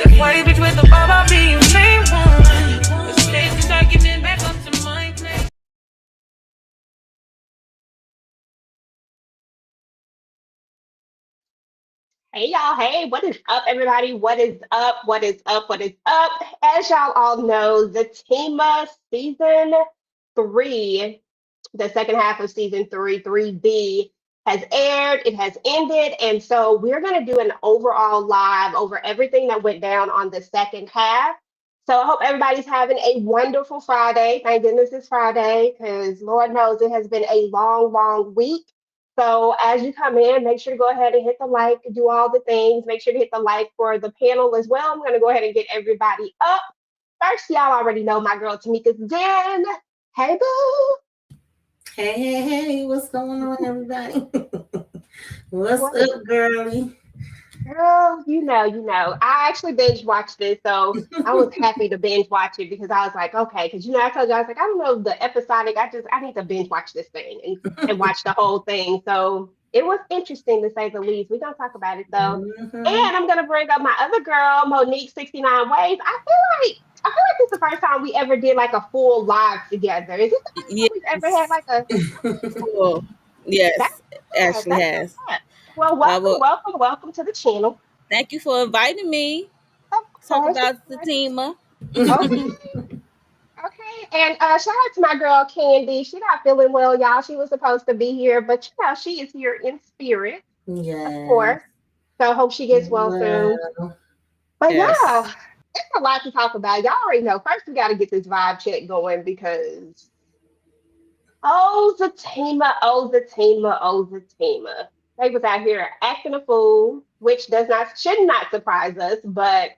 The white bitch with the bob, I'll be your main one. The stage is start giving back up to my place. Hey y'all, hey, what is up, everybody? What is up? What is up? What is up? As y'all all know, Zatima season three, the second half of season three, 3B, has aired, it has ended, and so we're going to do an overall live over everything that went down on the second half. So I hope everybody's having a wonderful Friday. Thank goodness it's Friday, because Lord knows it has been a long, long week. So as you come in, make sure to go ahead and hit the like, do all the things. Make sure to hit the like for the panel as well. I'm going to go ahead and get everybody up. First, y'all already know my girl Tamieka's den. Hey, boo. Hey, what's going on, everybody? What's What? up, girlie? Girl, you know. I actually binge watched this, so I was happy to binge watch it because I was like, okay, because I told you I was like, I don't know the episodic. I need to binge watch this thing and watch the whole thing. So it was interesting to say the least. We're gonna talk about it though. Mm-hmm. And I'm gonna bring up my other girl, Monique 69 Ways. I feel like this is the first time we ever did like a full live together. Is this the first time we've ever had Yes. like a Cool. that's Yes, up, Ashley that's has. what's up. Well, welcome, Well, welcome, welcome to the channel. thank you for inviting me. Of Talk course, of about the course. team. Okay, okay. And shout out to my girl Candy. She not feeling well, y'all. She was supposed to be here, but she is here in spirit, of Yes. course. So I hope she gets well soon. Well, But Yes. yeah, it's a lot to talk about. Y'all already know. First, we got to get this vibe check going because oh Zatima. They was out here acting a fool, which should not surprise us, but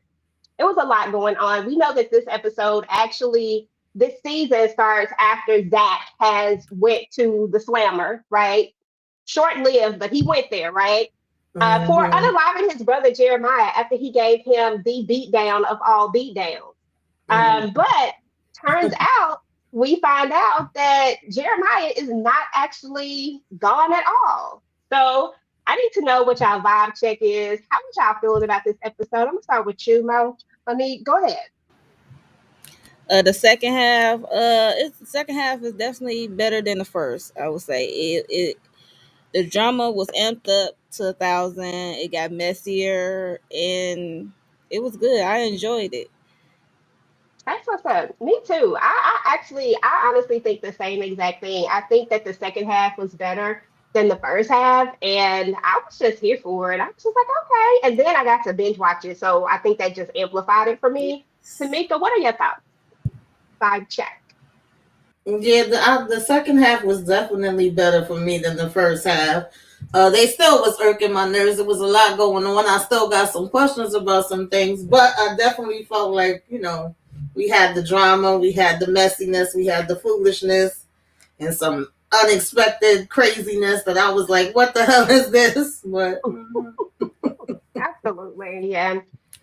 it was a lot going on. We know that this season starts after Zac has went to the slammer, right? Short lived, but he went there, right? For mm-hmm. unaliving his brother Jeremiah after he gave him the beatdown of all beatdowns. But turns out we find out that Jeremiah is not actually gone at all. So I need to know what y'all vibe check is. How much y'all feeling about this episode? I'm gonna start with you, Mo. I mean, go ahead. The second half, the second half is definitely better than the first. I would say the drama was amped up to 1,000. It got messier, and it was good. I enjoyed it. That's what's up. Me too. I honestly think the same exact thing. I think that the second half was better than the first half, and I was just here for it. I was just like, okay. And then I got to binge watch it, so I think that just amplified it for me. Tamika, what are your thoughts? Vibe check. Yeah, the second half was definitely better for me than the first half. They still was irking my nerves. There was a lot going on. I still got some questions about some things, but I definitely felt like, we had the drama, we had the messiness, we had the foolishness, and some unexpected craziness that I was like, what the hell is this? But Absolutely, yeah.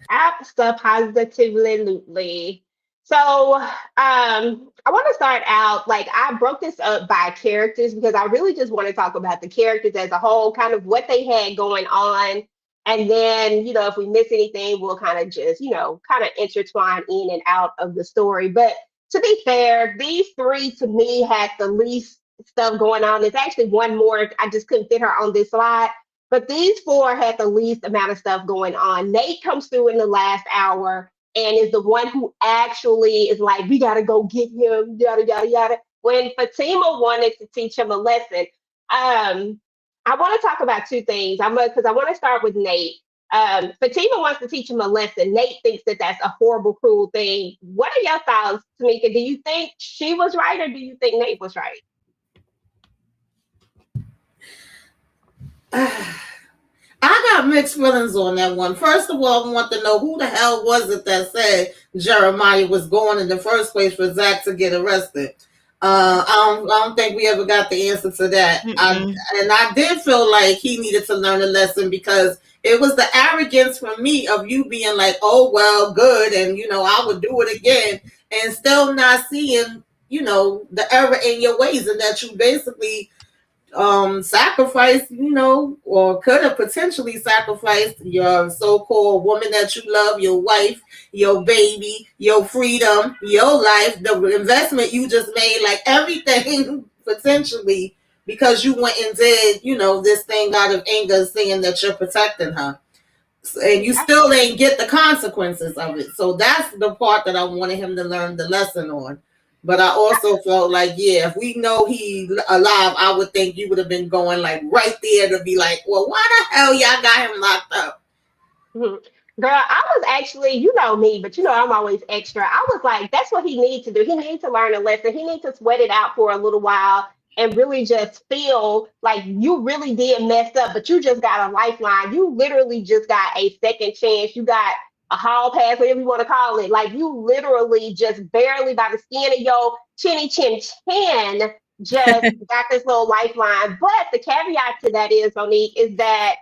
Absolutely. So, I want to start out like I broke this up by characters because I really just want to talk about the characters as a whole, kind of what they had going on. And then, if we miss anything, we'll kind of just, kind of intertwine in and out of the story. But to be fair, these three to me had the least stuff going on. There's actually one more. I just couldn't fit her on this slide, but these four had the least amount of stuff going on. Nate comes through in the last hour and is the one who actually is like, we gotta go get him, yada yada yada. When Fatima wanted to teach him a lesson, I want to talk about two things. Because I want to start with Nate. Fatima wants to teach him a lesson. Nate thinks that that's a horrible, cruel thing. What are your thoughts, Tamika? Do you think she was right, or do you think Nate was right? I got mixed feelings on that one. First of all, I want to know who the hell was it that said Jeremiah was going in the first place for Zac to get arrested. I don't think we ever got the answer to that. Mm-mm. I did feel like he needed to learn a lesson because it was the arrogance from me of you being like, oh, well, good. And, I would do it again and still not seeing, the error in your ways and that you basically sacrificed, or could have potentially sacrificed your so-called woman that you love, your wife, your baby, your freedom, your life, the investment you just made, like everything potentially, because you went and did, this thing out of anger, saying that you're protecting her, and you still ain't get the consequences of it. So that's the part that I wanted him to learn the lesson on. But I also felt like, yeah, if we know he alive, I would think you would have been going like right there to be like, well, why the hell y'all got him locked up? Mhm. Girl, I was actually, you know me, but you know I'm always extra. I was like, that's what he needs to do. He needs to learn a lesson. He needs to sweat it out for a little while and really just feel like you really did mess up, but you just got a lifeline. You literally just got a second chance. You got a hall pass, whatever you want to call it. Like you literally just barely by the skin of your chinny chin chin just got this little lifeline. But the caveat to that is, Monique, is that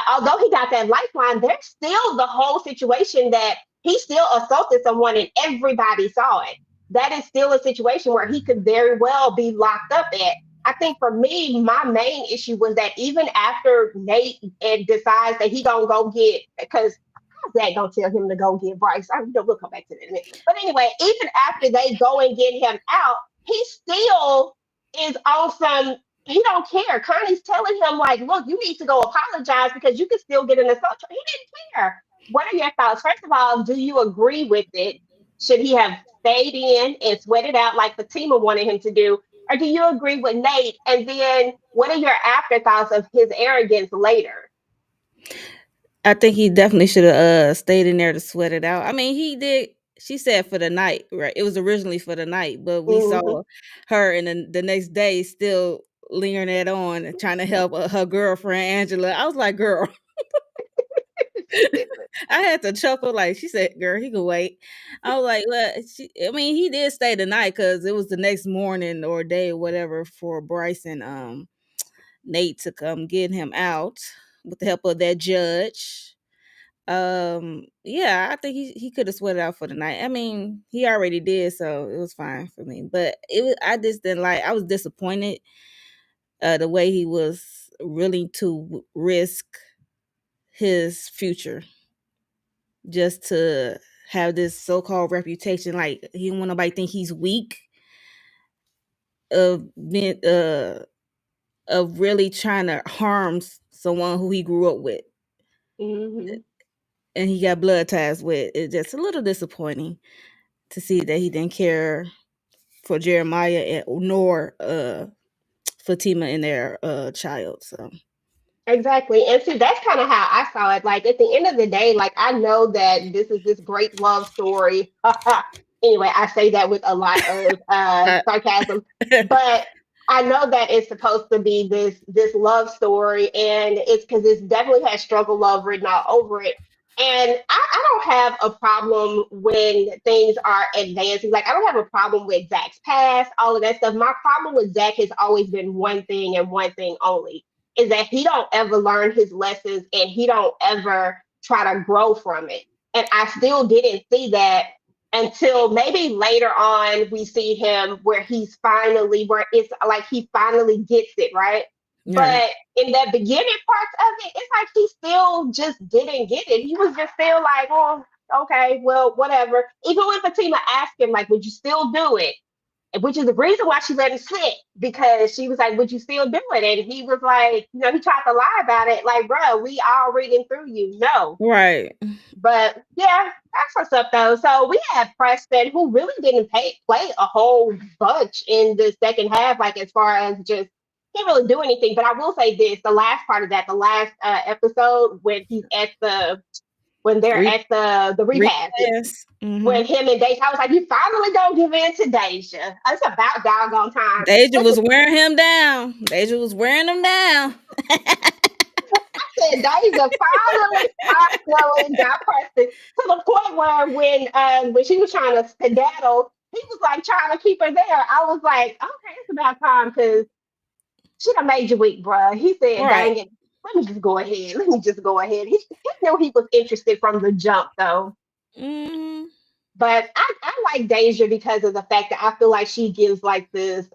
although he got that lifeline, there's still the whole situation that he still assaulted someone and everybody saw it. That is still a situation where he could very well be locked up at. I think for me, my main issue was that even after Nate decides that he gonna go get, because Zach gonna tell him to go get Bryce. We'll come back to that in a minute. But anyway, even after they go and get him out, he still is on some. He don't care. Connie's telling him like, "Look, you need to go apologize because you can still get an assault." He didn't care. What are your thoughts? First of all, do you agree with it? Should he have stayed in and sweated out like Fatima wanted him to do? Or do you agree with Nate? And then what are your afterthoughts of his arrogance later? I think he definitely should have stayed in there to sweat it out. I mean, he did. She said for the night, right? It was originally for the night, but we Hmm. saw her and the next day still lingering it on and trying to help her girlfriend Angela. I was like, girl, I had to chuckle. Like she said, girl, he could wait. I was like, well, I mean, he did stay the night because it was the next morning or day or whatever for Bryce and Nate to come get him out with the help of that judge. Yeah, I think he could have sweated out for the night. I mean, he already did, so it was fine for me. But I just didn't like. I was disappointed the way he was willing to risk his future just to have this so-called reputation. Like he don't want nobody think he's weak of being of really trying to harm someone who he grew up with Hmm. and he got blood ties with. It's just a little disappointing to see that he didn't care for Jeremiah and nor Fatima and their child. So Exactly. And see, that's kind of how I saw it. Like at the end of the day, like I know that this is this great love story. Anyway, I say that with a lot of uh, sarcasm, but I know that it's supposed to be this love story, and it's because it's definitely has struggle love written all over it. And I don't have a problem when things are advancing. Like I don't have a problem with Zach's past, all of that stuff. My problem with Zach has always been one thing and one thing only is that he don't ever learn his lessons and he don't ever try to grow from it. And I still didn't see that until maybe later on we see him where he's finally where it's like he finally gets it, right? right, But in that beginning parts of it, it's like he still just didn't get it. He was just still like, oh, okay, well, whatever. Even when Fatima asked him, like, would you still do it? Which is the reason why she let him sit because she was like, "Would you still do it?" And he was like, he tried to lie about it, like, "Bro, we all reading through you, no." right. But yeah, that's what's up though. So we have Preston, who really didn't play a whole bunch in the second half, like as far as just he didn't really do anything. But I will say this: the last part of that, the last episode when he's at when they're Re- at the rehab, Recess. when him and Deja, I was like, you finally gonna give in to Deja. It's about doggone time. Deja Listen, was wearing him down. Deja was wearing him down. I said Deja finally got Preston to the point where when she was trying to skedaddle, he was like trying to keep her there. I was like, okay, it's about time because she done made you weak, bruh. He said, Right. dang it, let me just go ahead. Let me just go ahead. He knew he was interested from the jump though. Mm, But I like Deja because of the fact that I feel like she gives like this.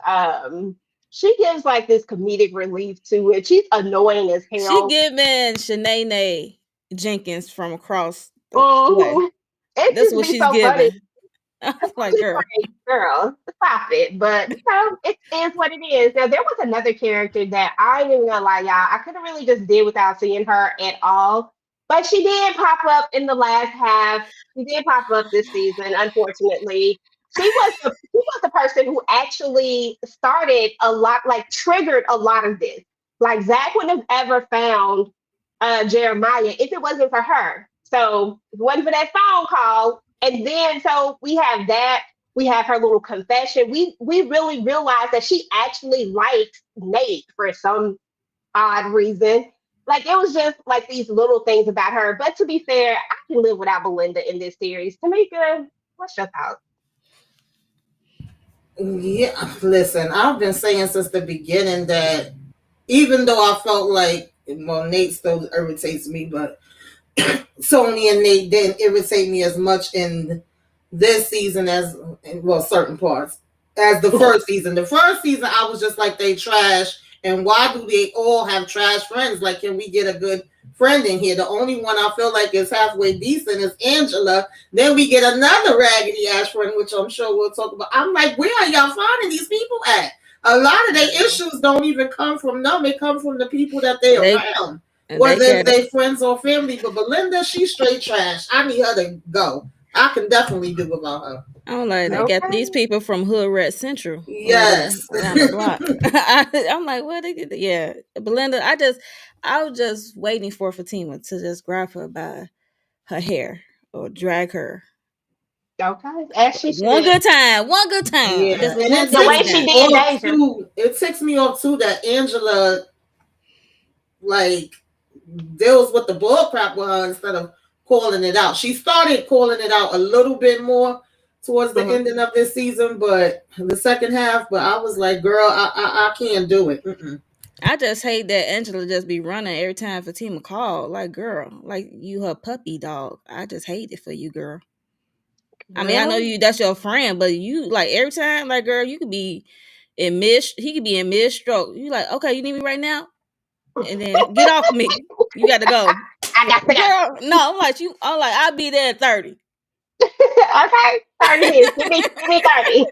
she gives like this comedic relief to it. She's annoying as She hell. giving Shanae Jenkins from across the way. Hmm. It That's just what be she's so funny. giving. I'm I'm like, just girl. like, girl, stop it. But it is what it is. Now there was another character that I ain't even gonna lie, y'all. I could have really just did without seeing her at all. But she did pop up in the last half. She did pop up this season, unfortunately. She was the person who actually started a lot, like triggered a lot of this. Like Zach wouldn't have ever found Jeremiah if it wasn't for her. So if it wasn't for that phone call, and then so we have that. We have her little confession. We really realize that she actually likes Nate for some odd reason. Like it was just like these little things about her. But to be fair, I can live without Belinda in this series. Tamika, what's your thoughts? Yeah, listen, I've been saying since the beginning that even though I felt like, well, Nate still irritates me, but Sony and Nate didn't irritate me as much in this season as, well, certain parts as the first season. The first season, I was just like, they trash. And why do they all have trash friends? Like, can we get a good friend in here? The only one I feel like is halfway decent is Angela. Then we get another raggedy ass friend, which I'm sure we'll talk about. I'm like, where are y'all finding these people at? A lot of their issues don't even come from them. They come from the people that they around. Whether they friends or family. But Belinda, she's straight trash. I need her to go. I can definitely do without her. I'm like, they got these people from Hood Red Central. Yes. Around the block. I'm like, what they get? Yeah. Belinda, I was just waiting for Fatima to just grab her by her hair or drag her. Okay, as she should. One good time. Yeah. Just And one The way she did Danger. it ticks me off too that Angela like deals with the bull crap with her instead of calling it out. She started calling it out a little bit more towards the ending of this season, but the second half. But I was like, girl, I can't do it. Mm-mm. I just hate that Angela just be running every time Fatima call. Like, girl, like you her puppy dog. I just hate it for you, girl. I mean, I know that's your friend, but you like every time, like, girl, you could be he could be in mid stroke. You like, okay, you need me right now? And then get off me. You got to go. I got to go. Girl, no, I'm like, I'll be there at 30. Okay, 30 minutes. Give me 30.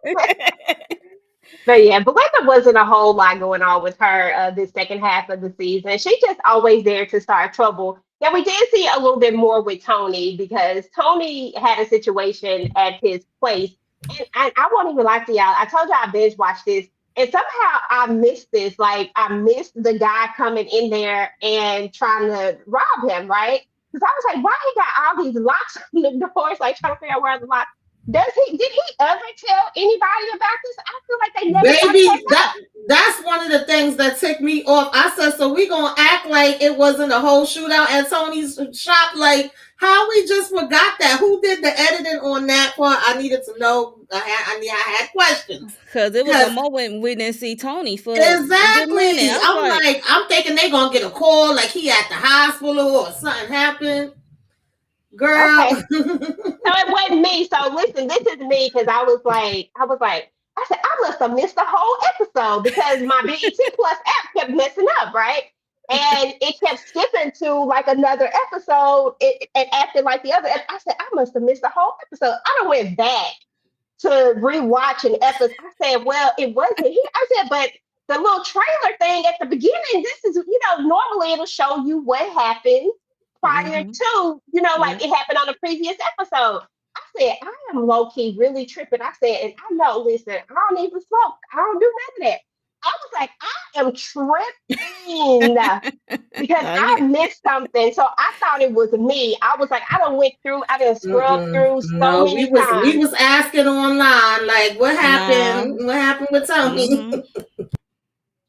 But yeah, Belinda wasn't a whole lot going on with her this second half of the season. She just always there to start trouble. Yeah, we did see a little bit more with Tony because Tony had a situation at his place. And I won't even lie to y'all. I told y'all I binge watched this. And somehow I missed this. Like I missed the guy coming in there and trying to rob him, right? Because I was like, why he got all these locks on the doors, like trying to figure out where the locks. Did he ever tell anybody about this? I feel like they never. Baby, that's one of the things that ticked me off. I said, so we gonna act like it wasn't a whole shootout at Tony's shop. Like, how we just forgot that? Who did the editing on that part? I needed to know. I had questions. Because it was a moment we didn't see Tony for exactly. I'm thinking they gonna get a call like he at the hospital or something happened. Girl. Okay. So it wasn't me. So listen, this is me because I said, I must have missed the whole episode because my BET Plus app kept messing up, right? And it kept skipping to like another episode and acting like the other. I said, I must have missed the whole episode. I done went back to rewatch an episode. I said, well, it wasn't here. I said, but the little trailer thing at the beginning, this is, normally it'll show you what happened prior to, like it happened on a previous episode. I said, I am low key really tripping. I said, and I know, listen, I don't even smoke. I don't do none of that. I was like, I am tripping because I missed something. So I thought it was me. I was like, I done scrubbed through so many times. We was asking online, like, what happened? What happened with Tony?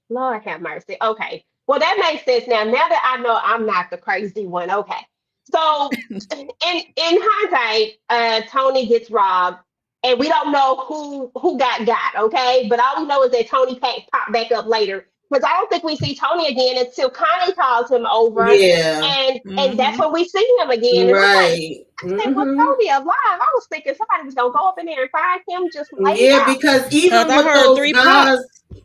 Lord have mercy. Okay. Well, that makes sense now. Now that I know I'm not the crazy one. Okay. So in hindsight, Tony gets robbed, and we don't know who got. Okay, but all we know is that Tony popped back up later because I don't think we see Tony again until Connie calls him over. Yeah, and that's when we see him again. And right. I said, "Was Tony alive?" I was thinking somebody was gonna go up in there and find him just laid out. Because even with those guys,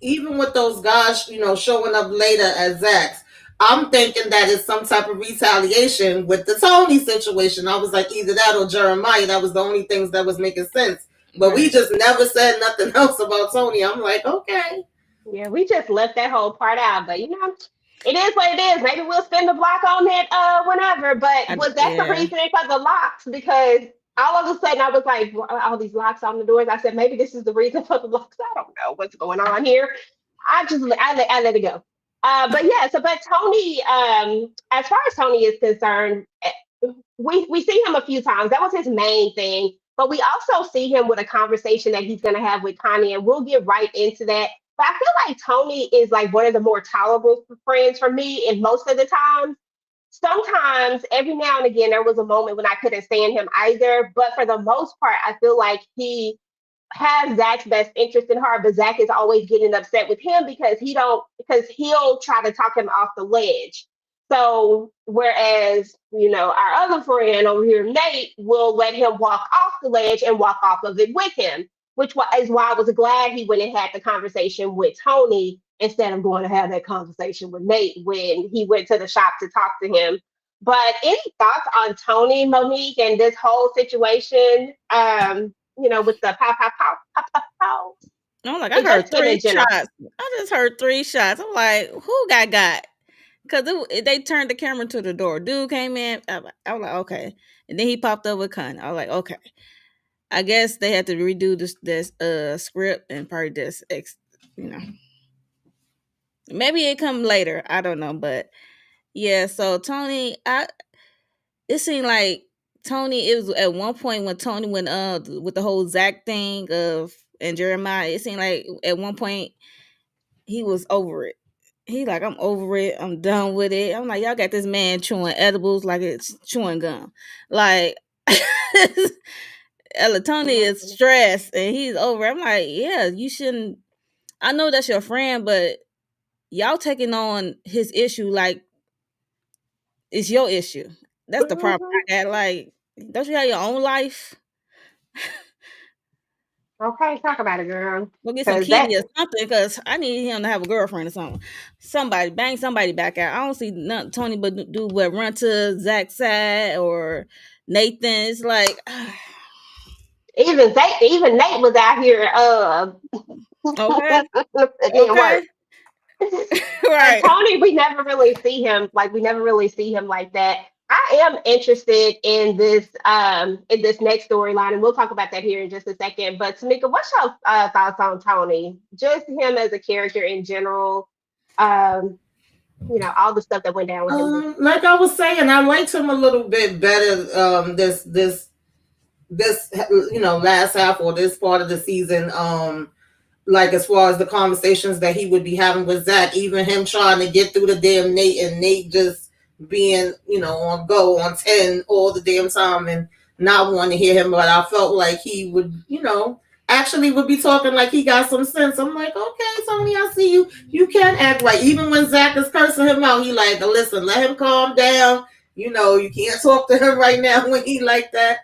even with those guys, showing up later at Zac's, I'm thinking that it's some type of retaliation with the Tony situation. I was like, either that or Jeremiah. That was the only things that was making sense. But we just never said nothing else about Tony. I'm like, okay. Yeah, we just left that whole part out, but it is what it is. Maybe we'll spin the block on it whenever. But was that the Yeah. reasoning for the locks? Because all of a sudden I was like, all these locks on the doors. I said maybe this is the reason for the locks. I don't know what's going on here. I let it go. But yeah, but Tony, as far as Tony is concerned, we see him a few times. That was his main thing. But we also see him with a conversation that he's going to have with Connie, and we'll get right into that. But I feel like Tony is like one of the more tolerable friends for me, and most of the time. Sometimes, every now and again, there was a moment when I couldn't stand him either. But for the most part, I feel like he has Zac's best interest in heart, but Zac is always getting upset with him because he'll try to talk him off the ledge. So whereas, our other friend over here, Nate, will let him walk off the ledge and walk off of it with him, is why I was glad he went and had the conversation with Tony instead of going to have that conversation with Nate when he went to the shop to talk to him. But any thoughts on Tony, Monique, and this whole situation? With the pow, pow, pow, pow, pow, pow. I'm like, I And heard just him in three general. shots. I just heard 3 shots. I'm like, who got? Because they turned the camera to the door. Dude came in. I was like, okay. And then he popped up with Khandi. I was like, okay. I guess they had to redo this script and probably just maybe it come later. I don't know, but yeah. So Tony, it seemed like Tony. It was at one point when Tony went with the whole Zac thing and Jeremiah. It seemed like at one point he was over it. He like, I'm over it. I'm done with it. I'm like, y'all got this man chewing edibles like it's chewing gum. Like Tony is stressed and he's over. I'm like, yeah, you shouldn't. I know that's your friend, but y'all taking on his issue like it's your issue. That's the problem Mhm. I got. Like, don't you have your own life? Okay, talk about it, girl. Go get some Because kitty or something, because I need him to have a girlfriend or something. Somebody bang somebody back out. I don't see nothing Tony but do what run to Zac's side or Nathan. It's like even Nate was out here okay, it didn't okay, work. But right. Tony, we never really see him like that. I am interested in this next storyline, and we'll talk about that here in just a second. But Tamika, what's your thoughts on Tony? Just him as a character in general. Um, all the stuff that went down with him. Like I was saying, I liked him a little bit better. This last half or this part of the season. Like as far as the conversations that he would be having with Zac, even him trying to get through the damn Nate and Nate just being, on go on 10 all the damn time and not wanting to hear him. But I felt like he would, actually would be talking like he got some sense. I'm like, okay, Tony, I see you. You can act right. Even when Zac is cursing him out, he like, listen, let him calm down. You can't talk to him right now when he like that.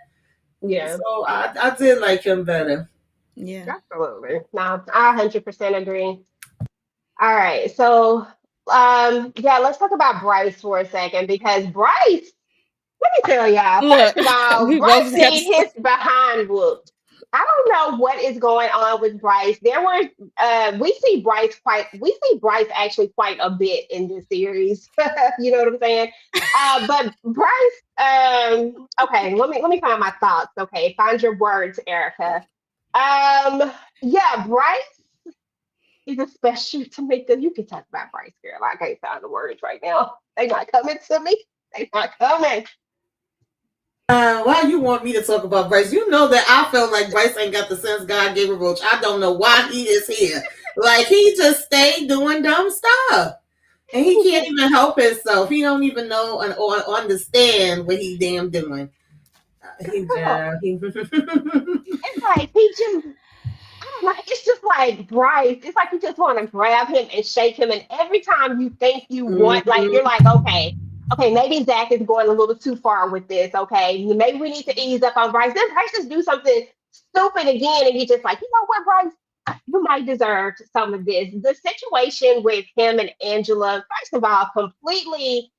Yeah. So I did like him better. Yeah. Absolutely. No, I 100% agree. All right. So, yeah, let's talk about Bryce for a second because Bryce, let me tell y'all, Look, first of all, we both Bryce got need his behind whooped. I don't know what is going on with Bryce. We see Bryce actually quite a bit in this series. You know what I'm saying? But Bryce, okay, let me find my thoughts. Okay, find your words, Erica. Yeah, Bryce is a special to make them. You can talk about Bryce, girl. I can't find the words right now. They not coming to me. They not coming. Why you want me to talk about Bryce? You know that I felt like Bryce ain't got the sense God gave a roach. I don't know why he is here. Like he just stayed doing dumb stuff. And he can't even help himself. He don't even know or understand what he damn doing. Girl, it's like he just I don't know. It's just like Bryce. It's like you just want to grab him and shake him. And every time you think you want, like, you're like, okay, maybe Zac is going a little too far with this. Okay, maybe we need to ease up on Bryce. Then Bryce just do something stupid again, and you're just like, you know what, Bryce? you might deserve some of this. The situation with him and Angela, first of all, completely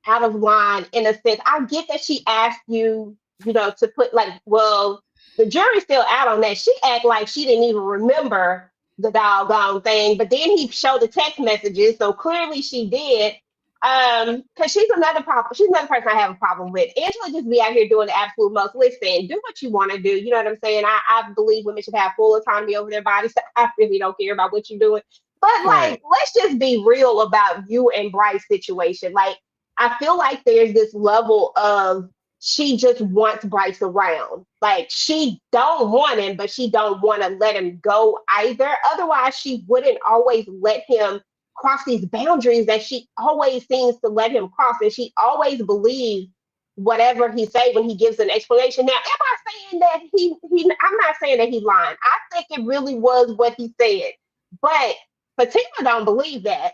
out of line in a sense. I get that she asked you, to put like, well, the jury's still out on that. She act like she didn't even remember the doggone thing, but then he showed the text messages, so clearly she did. Because she's another problem. She's another person I have a problem with. Angela just be out here doing the absolute most. Listen, do what you want to do. You know what I'm saying? I believe women should have full autonomy over their bodies. So I really don't care about what you're doing. But Right. like, let's just be real about you and Bryce's situation. Like, I feel like there's this level of she just wants Bryce around. Like she don't want him, but she don't want to let him go either. Otherwise, she wouldn't always let him cross these boundaries that she always seems to let him cross, and she always believes whatever he say when he gives an explanation. Now, am I saying that he? I'm not saying that he's lying. I think it really was what he said, but Fatima don't believe that.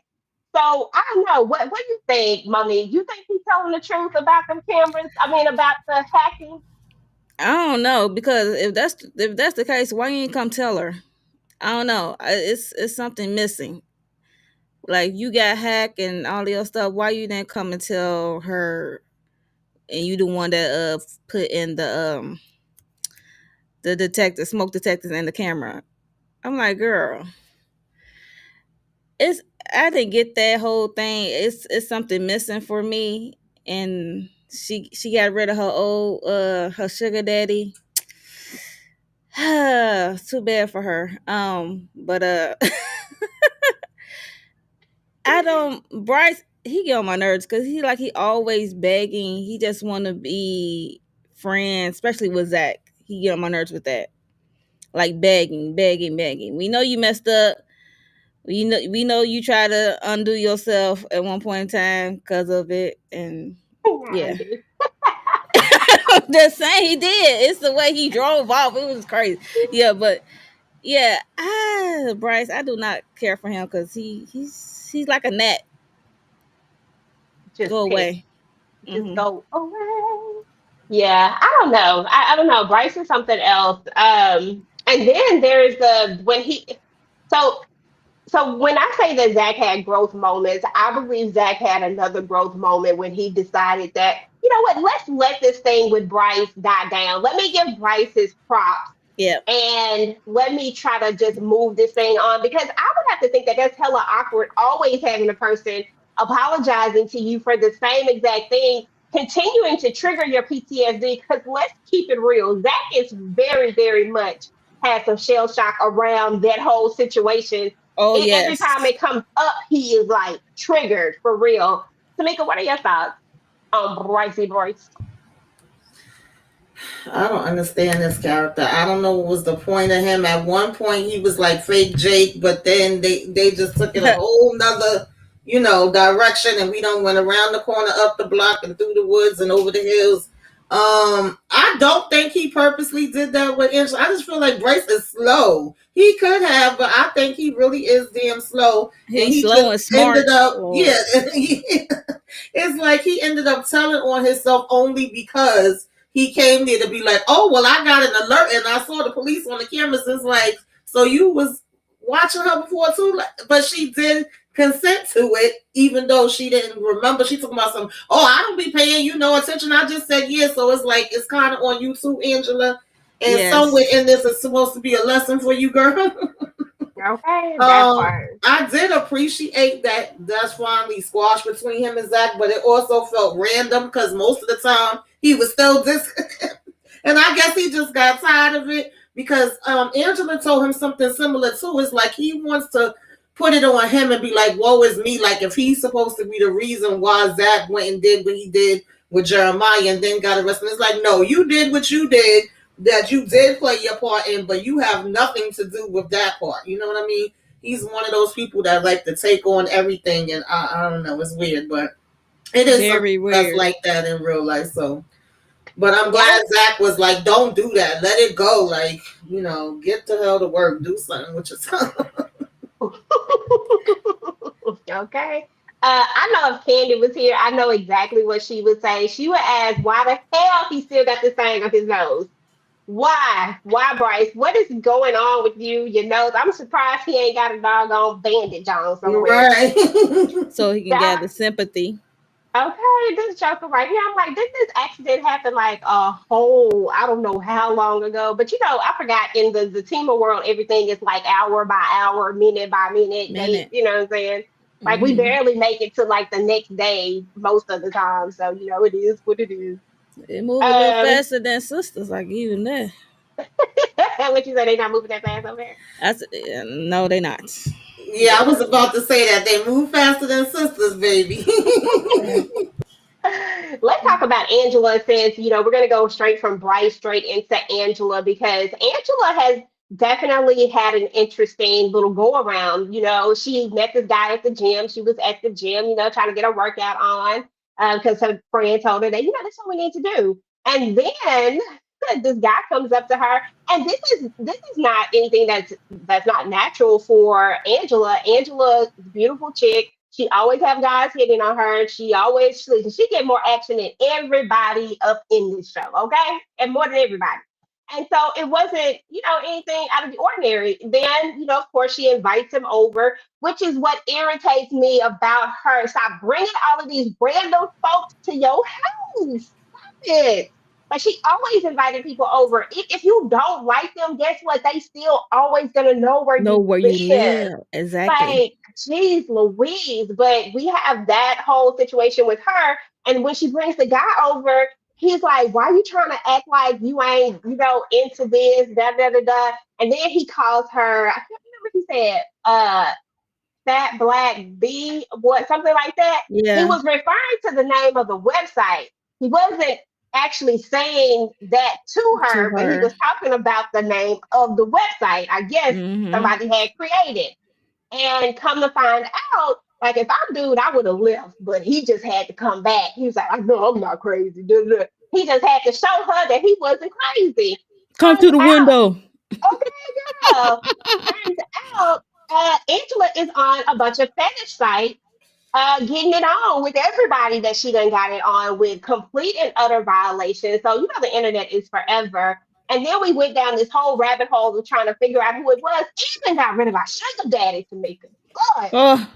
So I don't know. What do you think, Mommy? You think he's telling the truth about them cameras? I mean, about the hacking? I don't know because if that's the case, why you ain't come tell her? I don't know. It's something missing. Like you got hacked and all the other stuff. Why you didn't come and tell her? And you the one that put in the detector, smoke detectors, and the camera. I'm like, girl, it's I didn't get that whole thing. It's something missing for me. And she got rid of her old her sugar daddy. Too bad for her. But I don't Bryce, he get on my nerves because he always begging. He just wanna be friends, especially with Zac. He get on my nerves with that. Like begging, begging, begging. We know you messed up. We know you try to undo yourself at one point in time because of it, and yeah, I'm just saying he did. It's the way he drove off. It was crazy. Yeah, but yeah, Bryce, I do not care for him because he's like a gnat. Just Go piss. away. Just Hmm. go away. Yeah, I don't know. I don't know. Bryce is something else. And then there's the when he so so when I say that Zach had growth moments, I believe Zach had another growth moment when he decided that, you know what, let's let this thing with Bryce die down. Let me give Bryce his props Yeah. and let me try to just move this thing on because I would have to think that that's hella awkward always having a person apologizing to you for the same exact thing, continuing to trigger your PTSD. Because let's keep it real, Zach is very, very much had some shell shock around that whole situation. Oh And every time yes. it comes up, he is like triggered for real. Tamika, what are your thoughts on Brycey Bryce? I don't understand this character. I don't know what was the point of him. At one point, he was like fake Jake, but then they just took it a whole nother, direction, and we don't went around the corner, up the block, and through the woods and over the hills. I don't think he purposely did that with Angela. I just feel like Bryce is slow. He could have, but I think he really is damn slow, and He's he slow just and ended smart. up, yeah. Or It's like he ended up telling on himself only because he came there to be like, oh, well, I got an alert and I saw the police on the cameras. It's like, so you was watching her before too, but she did consent to it, even though she didn't remember. She talking about some, oh, I don't be paying you no attention. I just said yes. So it's like, it's kind of on you too, Angela. And somewhere yes, in this is supposed to be a lesson for you, girl. Okay, that part. I did appreciate that that's finally squashed between him and Zach, but it also felt random because most of the time he was still this, and I guess he just got tired of it because Angela told him something similar too. It's like he wants to put it on him and be like, "Woe is me!" Like if he's supposed to be the reason why Zach went and did what he did with Jeremiah and then got arrested. It's like, no, you did what you did. That you did play your part in, but you have nothing to do with that part. You know what I mean? He's one of those people that like to take on everything, and I don't know, it's weird, but it is something very that's weird. like that in real life. So, but I'm Yeah. glad Zach was like, "Don't do that. Let it go. Like, get the hell to work. Do something with yourself." Okay. I know if Candy was here, I know exactly what she would say. She would ask why the hell he still got this thing on his nose. Why, Bryce? What is going on with you? Your nose. I'm surprised he ain't got a doggone bandage on somewhere. Right. So he can That gather sympathy. okay, this joker right here. I'm like, did this accident happen like a whole, I don't know how long ago? But I forgot in the Zatima world, everything is like hour by hour, minute by minute, day, Minute. you know what I'm saying? Like we Hmm. barely make it to like the next day most of the time. So, it is what it is. It move a little Um, faster than sisters, like even that. what you say, they not moving that fast over there? That's no, they not. Yeah, I was about to say that they move faster than sisters, baby. Let's talk about Angela since, we're going to go straight from Bryce straight into Angela because Angela has definitely had an interesting little go around. She met this guy at the gym. She was at the gym, trying to get a workout on because her friend told her that, that's what we need to do. And then this guy comes up to her, and this is not anything that's not natural for Angela. Angela, beautiful chick. She always have guys hitting on her. She get more action than everybody up in this show, okay? And more than everybody. And so it wasn't, anything out of the ordinary. Then, of course, she invites him over, which is what irritates me about her. Stop bringing all of these random folks to your house. Stop it. Like she always invited people over. If you don't like them, guess what? They still always gonna know where Know you where you live. live exactly. Like, geez, Louise. But we have that whole situation with her. And when she brings the guy over, he's like, why are you trying to act like you ain't, into this, da da da da. And then he calls her, I can't remember what he said, fat black B, what something like that. He Yeah, was referring to the name of the website. He wasn't actually saying that to to her, but he her. was talking about the name of the website. I guess Hmm. somebody had created. And come to find out, like if I'm dude, I would have left, but he just had to come back. He was like, I know I'm not crazy. Duh, duh, duh. He just had to show her that he wasn't crazy. Come Turns through the out, window. okay, girl. Turns out, Angela is on a bunch of fetish sites, getting it on with everybody that she done got it on with complete and utter violations. So the internet is forever. And then we went down this whole rabbit hole of trying to figure out who it was. Even got rid of our sugar daddy, Tamieka. God, Oh,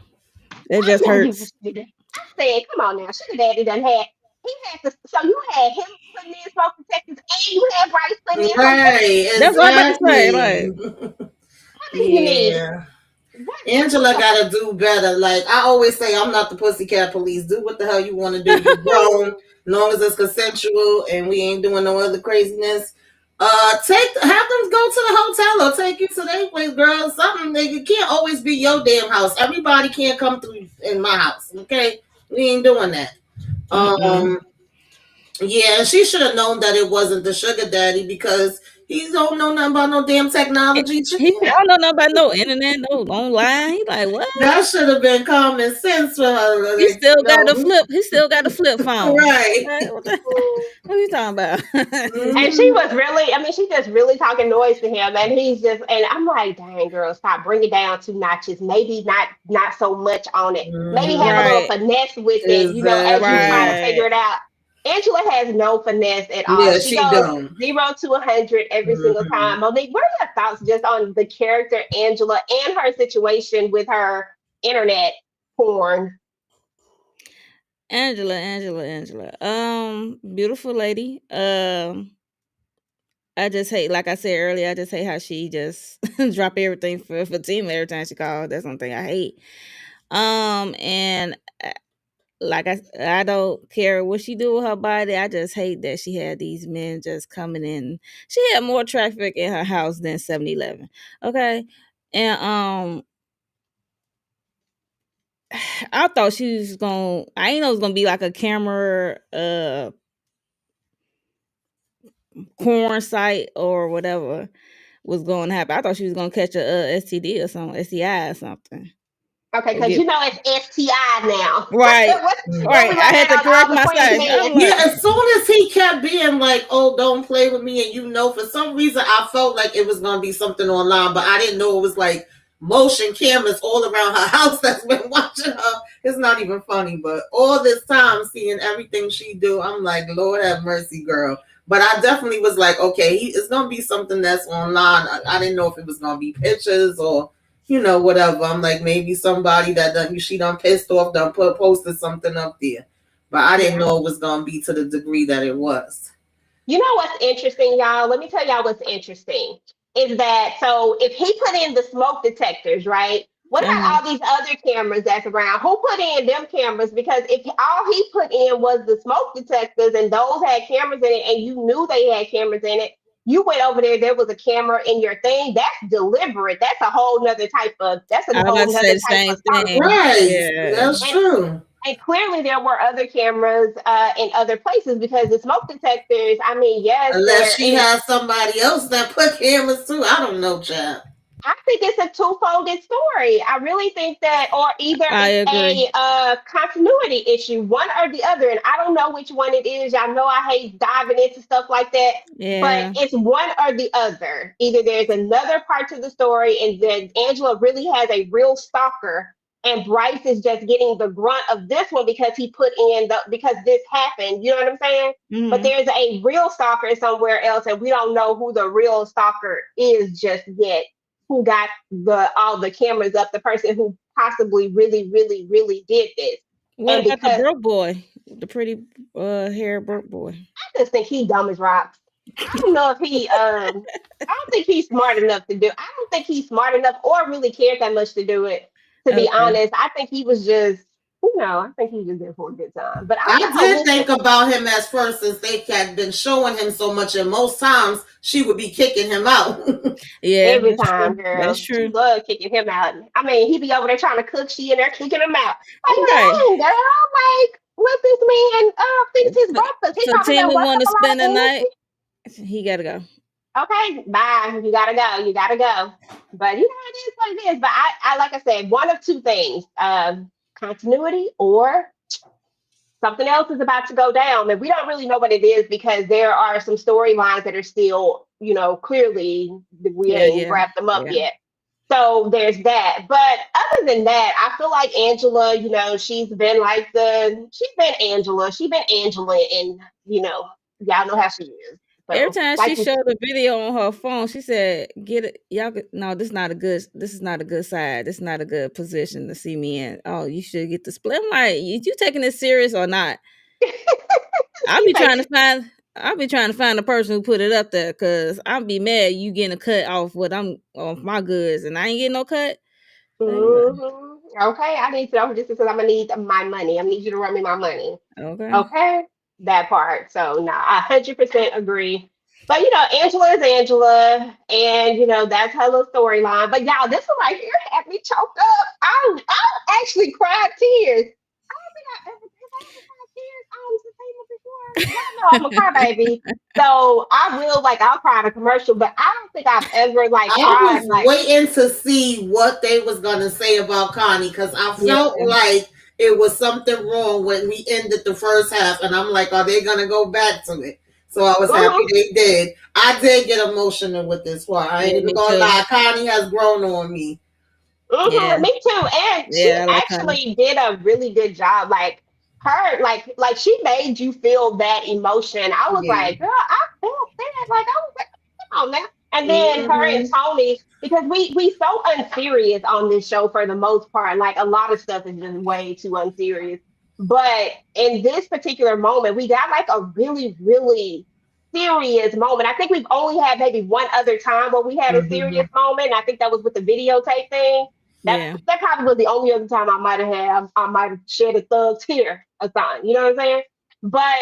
it I just know you was hurts. there. I said, come on now, sugar daddy done had. He had to. So you had him putting in smoke detectors, and you had Bryce putting in smoke detectors. Right, That's what I'm about to say. exactly. Like, What do you mean? Yeah. What Angela the? gotta do better. Like I always say, I'm not the pussycat police. Do what the hell you want to do. You grown, long as it's consensual and we ain't doing no other craziness. Have them go to the hotel or take you to their place, girl. Something it can't always be your damn house. Everybody can't come through in my house. Okay, we ain't doing that. mm-mm. Um, yeah, she should have known that it wasn't the sugar daddy because he don't know nothing about no damn technology. He don't know nothing about no internet, no online. He like, what? That should have been common sense for her. He Like, still got the flip. He still got the flip phone. right. Like, what are you talking about? And she Mhm. was really, I mean, she just really talking noise to him, and and I'm like, dang, girl, stop, bring it down 2 notches. Maybe not so much on it. Maybe have a Mhm. little Right, finesse with it, as you trying to Exactly. figure right. it out. Angela has no finesse at all. Yeah, She she goes don't. 0 to 100 every single Mhm. time. Monique, what are your thoughts just on the character Angela and her situation with her internet porn? Angela. Beautiful lady. I just hate, like I said earlier, I just hate how she just drop everything for Fatima every time she calls. That's one thing I hate. And like I don't care what she do with her body. I just hate that she had these men just coming in. She had more traffic in her house than 7-Eleven. Okay. And I thought she was gonna I didn't know it was gonna be like a camera porn site or whatever was going to happen. I thought she was gonna catch a STD or something, STI or something. Okay, Or because get it's STI now. right, What we right. I learning had to on correct all the Queen's myself. men? I'm Yeah, like, as soon as he kept being like, "Oh, don't play with me," and for some reason, I felt like it was gonna be something online, but I didn't know it was like motion cameras all around her house that's been watching her. It's not even funny, but all this time seeing everything she do, I'm like, Lord have mercy, girl. But I definitely was like, okay, it's gonna be something that's online. I didn't know if it was gonna be pictures or whatever. I'm like, maybe somebody that she done pissed off done posted something up there, but I didn't Yeah. know it was gonna be to the degree that it was. You know what's interesting, y'all? Let me tell y'all what's interesting is that so if he put in the smoke detectors, right? What about Uh-huh. all these other cameras that's around? Who put in them cameras? Because if all he put in was the smoke detectors and those had cameras in it and you knew they had cameras in it, you went over there was a camera in your thing. That's deliberate. That's a I was about whole to say nother the type same of stalking. thing. Right, Yeah. that's And true. and clearly there were other cameras in other places because the smoke detectors, I mean, yes, Unless they're she has somebody else that put cameras too. I don't know, child. I think it's a two-folded story. I really think that, or either I it's agree. a continuity issue, one or the other, and I don't know which one it is. Y'all know I hate diving into stuff like that, but Yeah. it's one or the other. Either there's another part to the story, and then Angela really has a real stalker, and Bryce is just getting the grunt of this one because he put in the because this happened. You know what I'm saying? But Hmm. there's a real stalker somewhere else, and we don't know who the real stalker is just yet who got the all the cameras up, the person who possibly really, really, really did this. What And about the because broke boy? The pretty hair broke boy. I just think he dumb as rocks. I don't know if he I don't think he's smart enough to do I don't think he's smart enough or really cared that much to do it, to be Okay. honest. I think he was just I think he was just there for a good time. But I I did will say think about him as first since they had been showing him so much, and most times she would be kicking him out. Yeah, every that's time, true. That's girl. She true. loved kicking him out. I mean, he be over there trying to cook, she in there kicking him out. Like, Right. dang, girl, like, what this man thinks his breakfast. He talking Fatima about what's want up to a lot spend the of night. energy. He gotta go. Okay, bye. You gotta go. You gotta go. But you know, it is what it is. But I like I said, one of two things: continuity or something else is about to go down. And we don't really know what it is because there are some storylines that are still, clearly we Yeah, ain't yeah, wrapped them up yeah, yet. So there's that. But other than that, I feel like Angela, she's been Angela. She's been Angela and, y'all know how she is. every So time she like you showed a video on her phone, she said, "Get it, y'all. No, this is not a good. This is not a good side. This is not a good position to see me in. Oh, you should get the split." I'm like, you taking this serious or not? I'll she be say, trying to find. I'll be trying to find the person who put it up there because I'll be mad you getting a cut off what I'm off my goods and I ain't getting no cut. okay, I need to know this because I'm gonna need my money. I need you to run me my money. Okay. Okay, that part. So no, I 100% agree. But Angela is Angela, and that's her little storyline. But y'all, this one right here had me choked up. I actually cried tears. I don't think have I ever cried tears on Zatima before. Y'all know I'm a crybaby, so I will I'll cry in a commercial, but I don't think I've ever I cried was waiting to see what they was gonna say about Connie because I felt yeah. like it was something wrong when we ended the first half, and I'm like, are they gonna go back to it? So I was happy Mhm. they did. I did get emotional with this one. I ain't Yeah, even me gonna too. lie. Connie has grown on me. Yeah, Me too. And she yeah, I like Khandi. actually did a really good job. Like she made you feel that emotion. I was Yeah. like, girl, I felt that. Like I was like, come on now. And then her and Mm-hmm. Tony, because we so unserious on this show for the most part. Like a lot of stuff is just way too unserious. But in this particular moment, we got like a really, really serious moment. I think we've only had maybe one other time where we had a Mm-hmm. serious moment. And I think that was with the videotape thing. That Yeah, that probably was the only other time I might have shed a thug tear or something. You know what I'm saying? But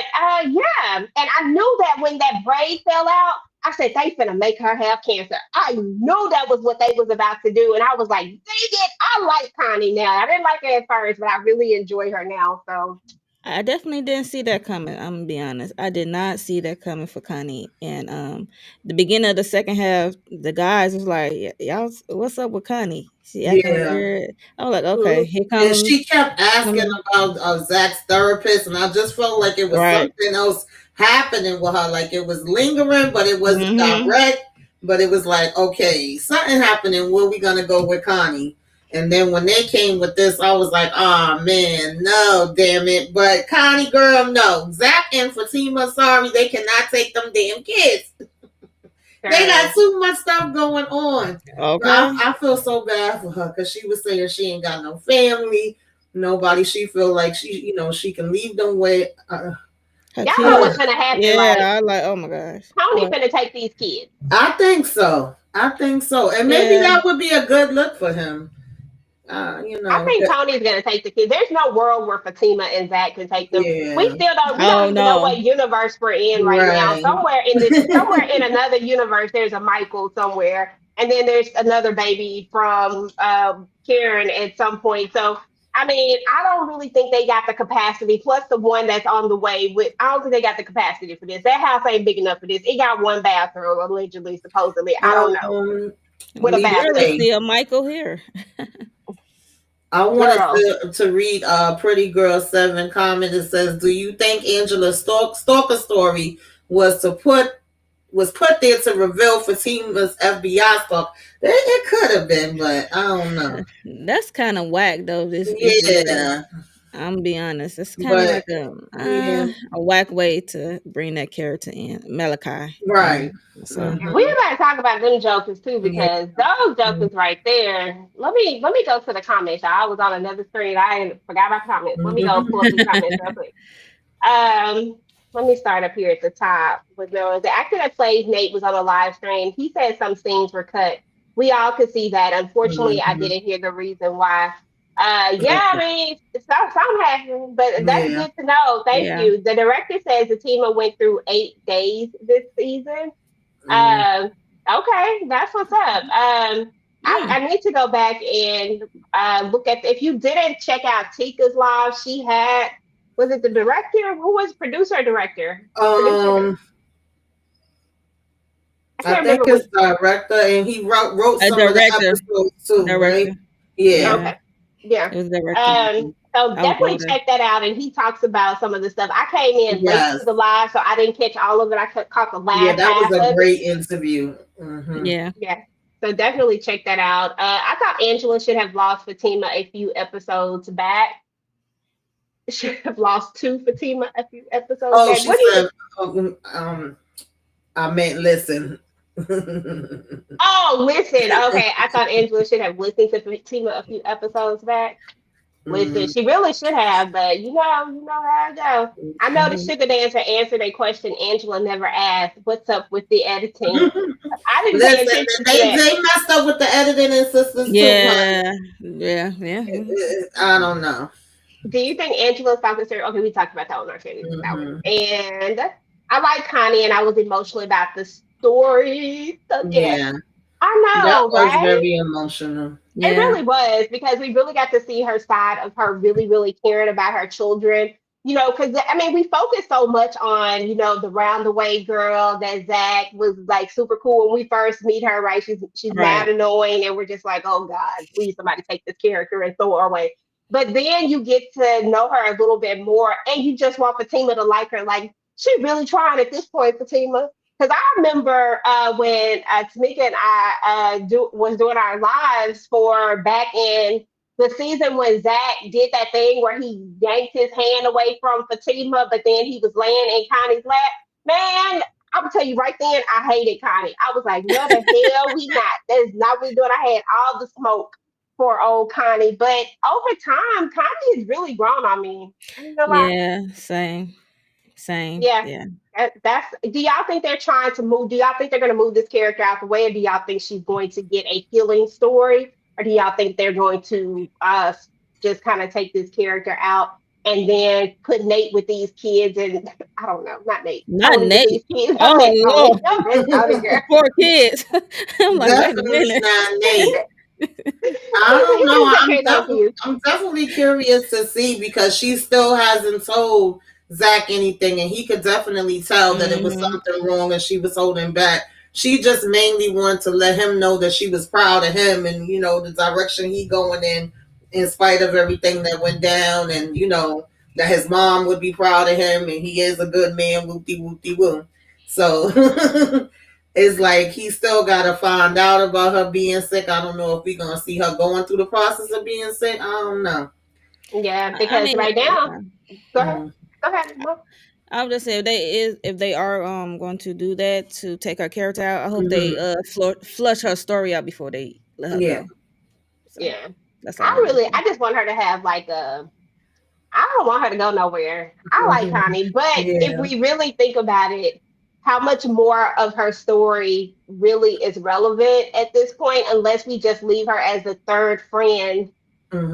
yeah, and I knew that when that braid fell out, I said they finna make her have cancer. I knew that was what they was about to do, and I was like, dang it, I like Connie now. I didn't like her at first, but I really enjoy her now. So I definitely didn't see that coming. I'm gonna be honest. I did not see that coming for Connie. And the beginning of the second half, the guys was like, Y'all, what's up with Connie? She acting Yeah. weird." I was like, "Okay, mhm. here And come." she kept asking about Zach's therapist, and I just felt like it was Right. something else happening with her. Like it was lingering, but it wasn't Mm-hmm. direct. But it was like, okay, something happening. Where we gonna go with Connie? And then when they came with this, I was like, oh man, no, damn it. But Connie girl, no. Zac and Fatima, sorry, they cannot take them damn kids. They got Girl. too much stuff going on. But Okay. I feel so bad for her because she was saying she ain't got no family, nobody. She feel like she can leave them with. Her Y'all know what's kids. gonna happen, Yeah, right? I like. Oh my gosh. Tony What? finna take these kids. I think so. And maybe Yeah. that would be a good look for him. I think Tony's gonna take the kids. There's no world where Fatima and Zach can take them. We Yeah, still don't. We don't Oh even know what no. universe we're in right now. right. Somewhere in another universe, there's a Michael somewhere, and then there's another baby from Karen at some point. So I mean, I don't really think they got the capacity. Plus the one that's on the way with, I don't think they got the capacity for this. That house ain't big enough for this. It got one bathroom, allegedly, supposedly. I don't know, with a We barely bathtub, Say, see a Michael here. I wanted girl. to read Pretty Girl 7 comment that says, do you think Angela's stalker story was put there to reveal Fatima's FBI stalk? It could have been, but I don't know. That's kind of whack though. This Yeah, I'm gonna be honest. It's kind of but like yeah, a whack way to bring that character in, Malachi. right. So We Hmm. about to talk about them jokers too, Yeah. because those jokers right there. Let me go to the comments. I was on another screen. I forgot about comments. Let me go pull up these comments real quick. Um, Let me start up here at the top. With the actor that plays Nate was on a live stream. He said some scenes were cut. We all could see that. Unfortunately, I Hmm. didn't hear the reason why. Yeah, I Okay. mean, some happened, but that's Yeah. good to know. Thank yeah. you. The director says the team went through 8 days this season. Mm. Um, okay, that's what's up. Mm. I need to go back and look at if you didn't check out Tika's live, she had, was it the director? Who was producer or director? Producer. Um, I I can't think remember which. it's director, and he wrote A some of the director. episodes too, Director. right? Yeah. Yeah. Okay. Yeah. It was director. So I would go definitely there. check that out. And he talks about some of the stuff. I came in late Yes. to the live, so I didn't catch all of it. Caught the Yeah, last that was half a of it. great interview. Hmm. Yeah. Yeah. So definitely check that out. I thought Angela should have lost Fatima a few episodes back. Should have lost to Fatima a few episodes Oh, back. she What do you? said, I meant listen. Oh, listen. Okay, I thought Angela should have listened to Fatima a few episodes back. Listen, Mm, she really should have, but you know how it goes. I know the mhm. sugar dancer answered a question Angela never asked. What's up with the editing? I didn't pay Listen, attention to they that. messed up with the editing assistants too, honey. Yeah. Yeah. Yeah. I don't know. Do you think Angela's talking to her? Okay, we talked about that on our series about Hmm. it. And I like Connie, and I was emotional about the story. So yeah, Yeah, I that know, was right? very emotional. It Yeah. really was, because we really got to see her side of her really, really caring about her children. Because I mean, we focus so much on, the round-the-way girl that Zach was like super cool when we first meet her, right? She's mad, Right. annoying, and we're just like, oh God, please somebody take this character and throw her away. But then you get to know her a little bit more, and you just want Fatima to like her. Like, she really trying at this point, Fatima. Because I remember when Tamieka and I was doing our lives for back in the season when Zach did that thing where he yanked his hand away from Fatima, but then he was laying in Connie's lap. Man, I will tell you right then, I hated Connie. I was like, no, the hell we not. That is not what we doing. I had all the smoke for old Connie. But over time, Connie has really grown on me. I ain't gonna lie. Yeah. Same. Same. Yeah, Yeah. that's. Do y'all think they're trying to move? Do y'all think they're going to move this character out the way, or do y'all think she's going to get a healing story, or do y'all think they're going to just kind of take this character out and then put Nate with these kids? And I don't know, not Nate, Not Tony with Nate. these kids. I Oh meant Tony. Lord. I meant Tony, girl. Poor kids. I'm like, wait a Definitely minute. not Nate. I don't You know. can take care of those kids. I'm definitely curious to see because she still hasn't told Zach anything, and he could definitely tell that it was Hmm. something wrong and she was holding back. She just mainly wanted to let him know that she was proud of him and the direction he going in spite of everything that went down, and that his mom would be proud of him and he is a good man. Whoopty whoopty woo. So it's like he still gotta find out about her being sick. I don't know if we're gonna see her going through the process of being sick. I don't know. Yeah, I because mean, right now, go ahead. Mm-hmm. Go ahead. Mo. I would just say if they are going to do that to take her character out, I hope they Mm-hmm. flush her story out before they let her Yeah. go. So Yeah. that's all I want to say. I just want her to have like a, I don't want her to go nowhere. I like Connie, but if Yeah. we really think about it, how much more of her story really is relevant at this point, unless we just leave her as the third friend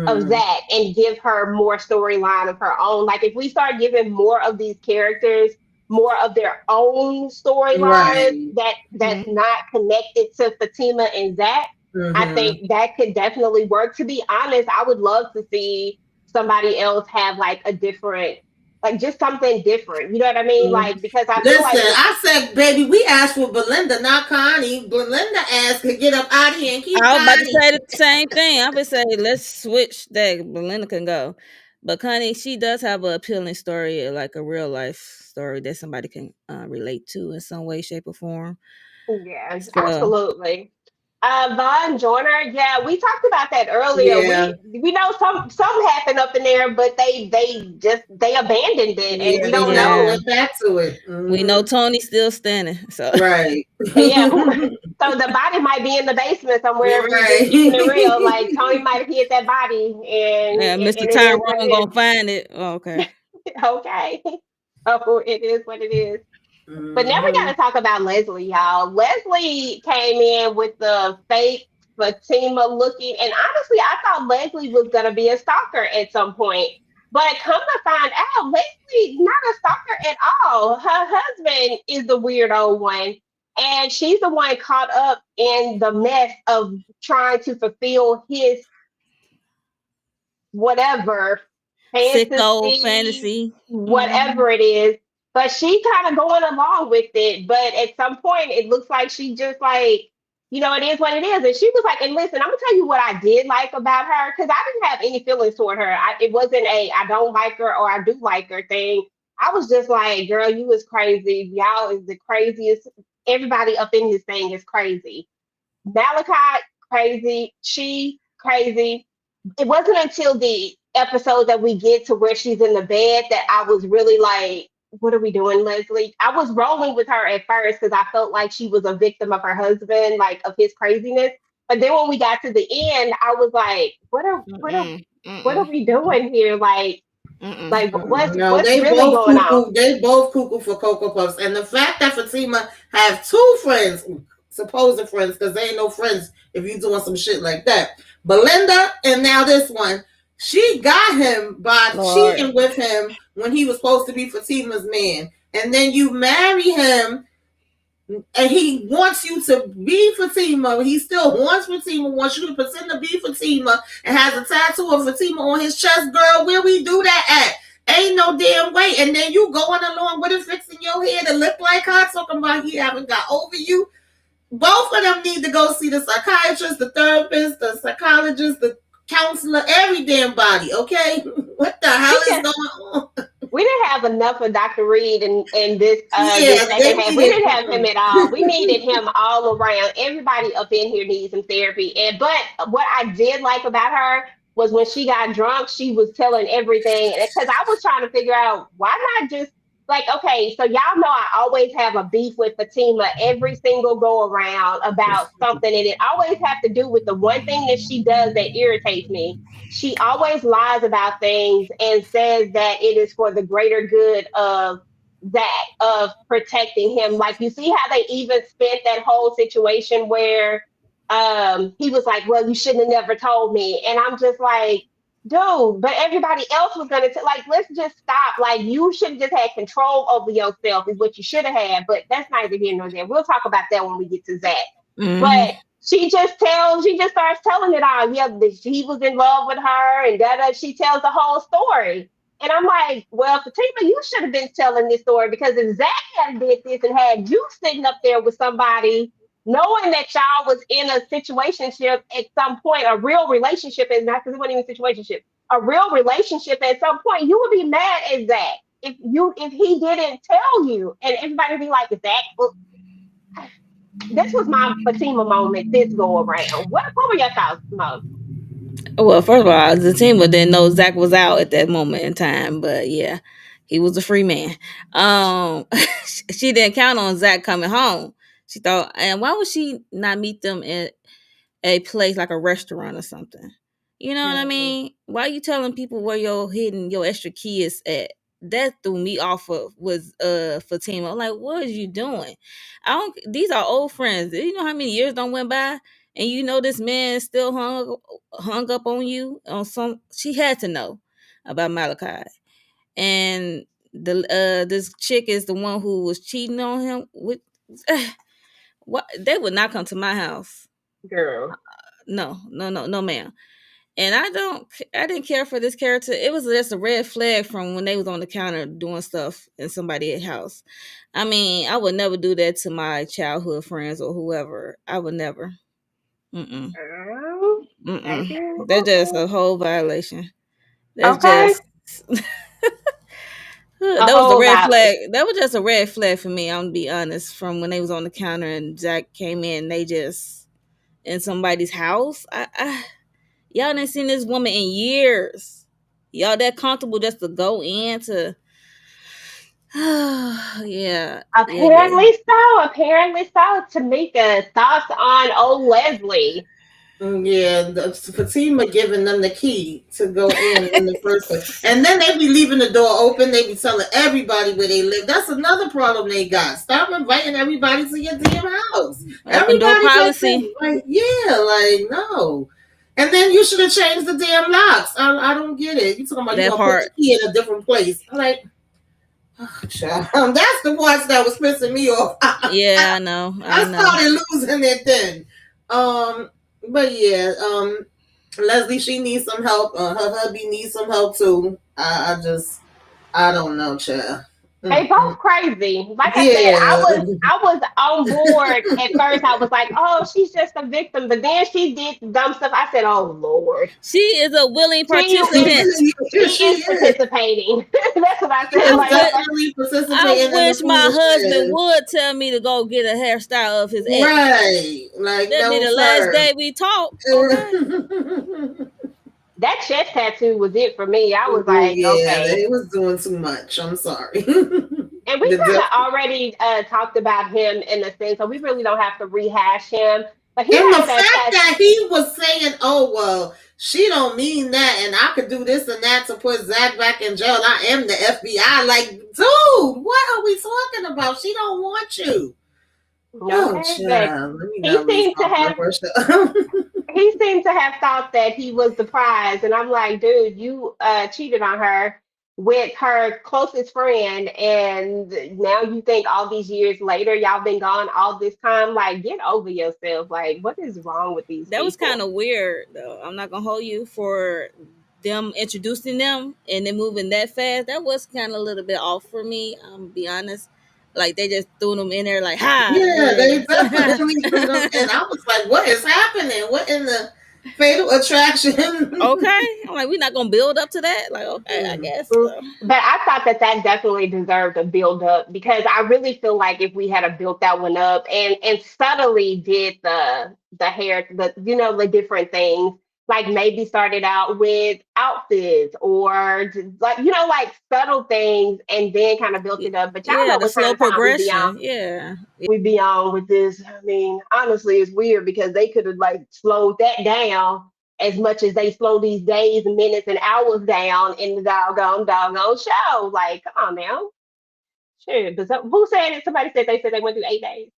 of Mm-hmm. Zac and give her more storyline of her own. Like if we start giving more of these characters more of their own storylines Right. that's not connected to Fatima and Zac, I Mm-hmm. think that could definitely work. To be honest, I would love to see somebody else have like a different, like just something different. You know what I mean? Like because I feel Listen, like I said, baby, we asked for Belinda, not Connie. Belinda asked to get up out of here and keep I was about to Connie. say the same thing. I would say let's switch that. Belinda can go, but Connie, she does have an appealing story, like a real life story that somebody can relate to in some way, shape, or form. yeah, So absolutely. Von Joyner, yeah, we talked about that earlier. Yeah, We know some happened up in there, but they abandoned it, and yeah, we they don't never yeah, know. went back to it. we know Tony's still standing. So Right. Yeah, so the body might be in the basement somewhere. If we just keeping it Right. real, like Tony might have hit that body, yeah, Mr. and it is what Tyrone it gonna find it. Oh, okay. is. Okay, oh, it is what it is. But now we got Mhm. to talk about Leslie, y'all. Leslie came in with the fake Fatima looking, and honestly, I thought Leslie was going to be a stalker at some point. But come to find out, Leslie not a stalker at all. Her husband is the weirdo one, and she's the one caught up in the mess of trying to fulfill his whatever Sicko fantasy, fantasy. whatever it is. But she kind of going along with it. But at some point, it looks like she just like, it is what it is. And she was like, and listen, I'm gonna tell you what I did like about her because I didn't have any feelings toward her. It wasn't a I don't like her or I do like her thing. I was just like, girl, you is crazy. Y'all is the craziest. Everybody up in this thing is crazy. Malachi, crazy. She, crazy. It wasn't until the episode that we get to where she's in the bed that I was really like, what are we doing, Leslie? I was rolling with her at first because I felt like she was a victim of her husband, like of his craziness. But then when we got to the end, I was like, Mm-mm. what are Mm-mm. we doing here? Mm-mm. Like No, what's they really both going on? cuckoo. They both cuckoo for Cocoa Puffs, and the fact that Fatima have two friends, supposed friends, because they ain't no friends if you doing some shit like that. Belinda and now this one, she got him by Lord. cheating with him when he was supposed to be Fatima's man, and then you marry him and he wants you to be Fatima. He still wants Fatima, wants you to pretend to be Fatima, and has a tattoo of Fatima on his chest. Girl, where we do that at? Ain't no damn way. And then you going along with it, fixing your hair to look like her, talking about he haven't got over you. Both of them need to go see the psychiatrist, the therapist, the psychologist, the counselor, every damn body. Okay, what the hell We is just going on? we didn't have enough of Dr. Reed in this Yeah, they second half. We needed. didn't have him at all. We needed him all around. Everybody up in here needs some therapy. And but what I did like about her was when she got drunk, she was telling everything. Because I was trying to figure out why not just like okay, so y'all know I always have a beef with Fatima every single go around about something, and it always have to do with the one thing that she does that irritates me. She always lies about things and says that it is for the greater good of that of protecting him. Like you see how they even spent that whole situation where he was like, well, you shouldn't have never told me. And I'm just like, dude, but everybody else was gonna like, let's just stop. Like you should have just had control over yourself is what you should have had. But that's neither here nor there. We'll talk about that when we get to Zac. Mm-hmm. But she just starts telling it all. Yeah, he was in love with her and she tells the whole story. And I'm like, well, Fatima, you should have been telling this story because if Zac had did this and had you sitting up there with somebody, knowing that y'all was in a situationship at some point, a real relationship is not because it wasn't even a situationship, a real relationship at some point, you would be mad at Zac if he didn't tell you. And everybody would be like, Zac, well, This was my Fatima moment this go around. What were your thoughts, Mo? Well, first of all, Zatima didn't know Zach was out at that moment in time, but yeah, he was a free man. Um, she didn't count on Zach coming home. She thought, and why would she not meet them at a place like a restaurant or something? You know what I Mhm. mean? Why are you telling people where your hidden your extra kids at? That threw me off of was Fatima. I'm like, what are you doing? I don't. These are old friends. You know how many years don't went by, and you know this man still hung up on you on some. She had to know about Malachi, and the this chick is the one who was cheating on him with. What they would not come to my house. Girl. No, no, no, no, ma'am. And I didn't care for this character. It was just a red flag from when they was on the counter doing stuff in somebody's house. I mean, I would never do that to my childhood friends or whoever. I would never. Mm-mm. Girl, Mm-mm. baby. That's just a whole violation. That's Okay. just A that was a whole red violation. flag. That was just a red flag for me. I'm gonna be honest. From when they was on the counter and Jack came in, they just in somebody's house. Y'all ain't seen this woman in years. Y'all that comfortable just to go in to yeah, yeah, gay. Apparently so. Apparently so. Tamika, thoughts on old Leslie? Yeah, Fatima giving them the key to go in the first place, and then they be leaving the door open. They be telling everybody where they live. That's another problem they got. Stop inviting everybody to your damn house. Open door Everybody just policy. like, yeah, like no. And then you should have changed the damn locks. I don't get it. You talking about you That gonna put the part. key in a different place? I'm like, oh, child. That's the ones that was pissing me off. Yeah, I know. I I know. started losing it then. But yeah, Leslie, she needs some help. Her hubby needs some help too. I don't know, child. They both Mm-mm. crazy. Like I said, Yeah, I was on board at first. I was like, oh, she's just a victim. But then she did dumb stuff. I said, oh Lord. She is a willing She is participant. she she is is. participating. That's what I said. She's I Like, would okay. definitely I participating in the wish my husband foolishness. would tell me to go get a hairstyle of his ex. Right. Like, That'd be no, the last sir. day we talk. Okay. That chest tattoo was it for me. I was like, Yeah, okay. they was doing too much. I'm sorry. And we the kind def- of already talked about him in a sense, so we really don't have to rehash him. But he And the has that fact tattoo. that he was saying, "Oh well, she don't mean that, and I could do this and that to put Zach back in jail. I am the FBI." Like, dude, what are we talking about? She don't want you. Oh, Okay, but child, let me he not lose seemed to my blood have pressure. he seemed to have thought that he was the prize, and I'm like, dude, you cheated on her with her closest friend, and now you think all these years later, y'all been gone all this time. Like, get over yourself. Like, what is wrong with these That was kind people? of weird though. I'm not gonna hold you for them introducing them and then moving that fast. That was kind of a little bit off for me. I'm gonna be honest. Like they just threw them in there like, hi. Yeah, they definitely threw them, and I was like, "What is happening? What in the fatal attraction?" Okay. I'm like, we're not gonna build up to that. Like, okay, I Mm. guess. Mm, but I thought that that definitely deserved a build up because I really feel like if we had a built that one up and subtly did the hair the the different things like maybe started out with outfits or like like subtle things and then kind of built it up. But y'all Yeah, know the what kind slow of time we be on. progression. Yeah. We be on with this. I mean, honestly, it's weird because they could have like slowed that down as much as they slow these days, minutes, and hours down in the doggone show. Like, come on now. Shit. But who said it? Somebody said they went through 8 days.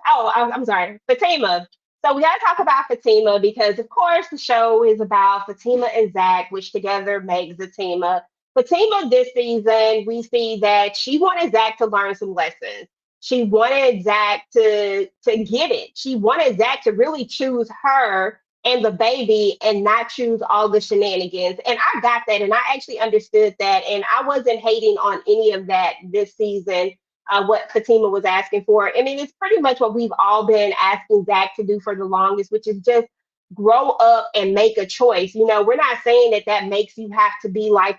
Oh, I'm sorry. Fatima. So we got to talk about Fatima because, of course, the show is about Fatima and Zach, which together make Zatima. Fatima this season, we see that she wanted Zach to learn some lessons. She wanted Zach to get it. She wanted Zach to really choose her and the baby and not choose all the shenanigans. And I got that and I actually understood that. And I wasn't hating on any of that this season what Fatima was asking for. I mean, it's pretty much what we've all been asking Zach to do for the longest, which is just grow up and make a choice. We're not saying that that makes you have to be like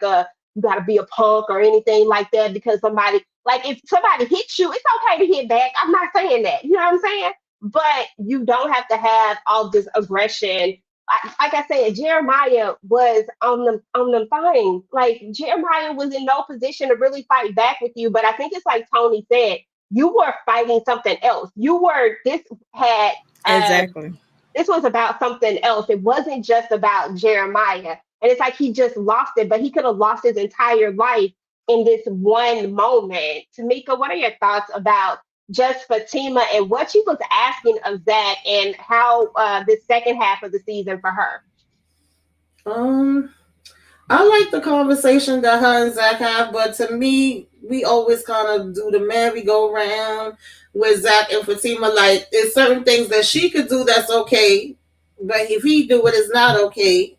you got to be a punk or anything like that because somebody, Like if somebody hits you, it's okay to hit back. I'm not saying that. You know what I'm saying? But you don't have to have all this aggression. Like I said, Jeremiah was on them things. Like Jeremiah was in no position to really fight back with you. But I think it's like Tony said, you were fighting something else. You were had uh Exactly. this was about something else. It wasn't just about Jeremiah. And it's like he just lost it, but he could have lost his entire life in this one moment. Tamika, what are your thoughts about just Fatima and what she was asking of Zac and how the second half of the season for her? Um, I like the conversation that her and Zac have, but to me, we always kind of do the merry-go-round with Zac and Fatima. Like, there's certain things that she could do that's okay, but if he do it, it's not okay.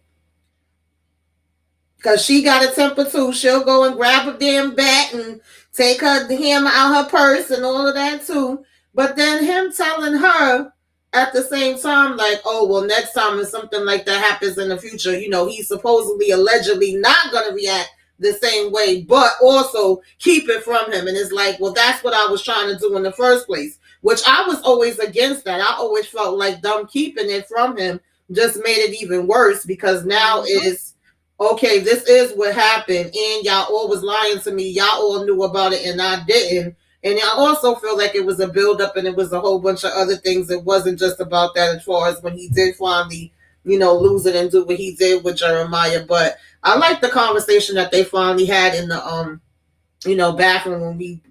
Because she got a temper too. She'll go and grab a damn bat and take her hammer out her purse and all of that too. But then him telling her at the same time, like, oh, well, next time if something like that happens in the future, he's supposedly, allegedly not going to react the same way, but also keep it from him. And it's like, well, that's what I was trying to do in the first place, which I was always against that. I always felt like them keeping it from him just made it even worse because now it's, okay, this is what happened, and y'all all was lying to me. Y'all all knew about it, and I didn't. And I also feel like it was a buildup, and it was a whole bunch of other things. It wasn't just about that as far as when he did finally, lose it and do what he did with Jeremiah. But I like the conversation that they finally had in the bathroom when we,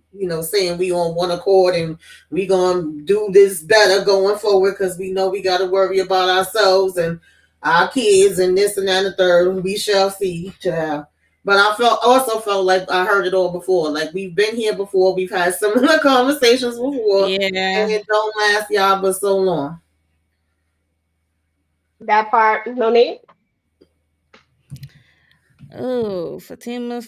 saying we on one accord and we gonna do this better going forward because we know we got to worry about ourselves and our kids and this and that and the third. We shall see, child. But I also felt like I heard it all before. Like we've been here before. We've had similar conversations before, and Yeah. it don't last y'all but so long. That part, no need. Oh, Fatima.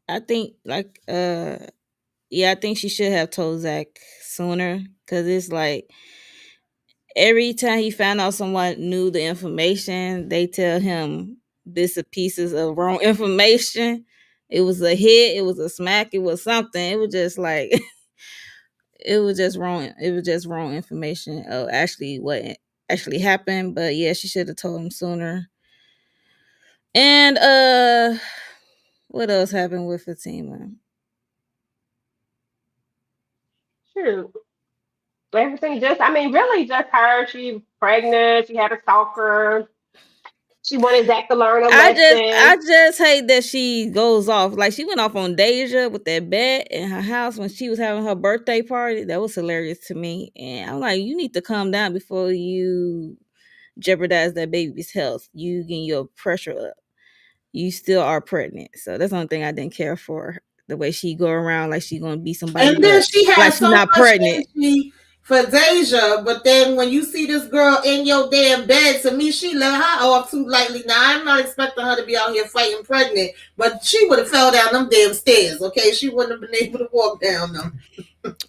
I think yeah, I think she should have told Zac sooner because it's like every time he found out someone knew the information, they tell him bits and pieces of wrong information. It was a hit, it was a smack, it was something. It was just like it was just wrong. It was just wrong information of actually what actually happened. But yeah, she should have told him sooner. And what else happened with Fatima? Shoot. Everything just, I mean, really just her. She pregnant. She had a stalker. She wanted Zac to learn a I lesson. just hate that she goes off. Like she went off on Deja with that bet in her house when she was having her birthday party. That was hilarious to me. And I'm like, you need to calm down before you jeopardize that baby's health. You getting your pressure up. You still are pregnant. So that's the only thing I didn't care for. The way she go around like she gonna be somebody, And then but she like has she so not much pregnant. energy for Deja, but then when you see this girl in your damn bed, to me, she let her off too lightly. Now, I'm not expecting her to be out here fighting pregnant, but she would have fell down them damn stairs, okay? She wouldn't have been able to walk down them.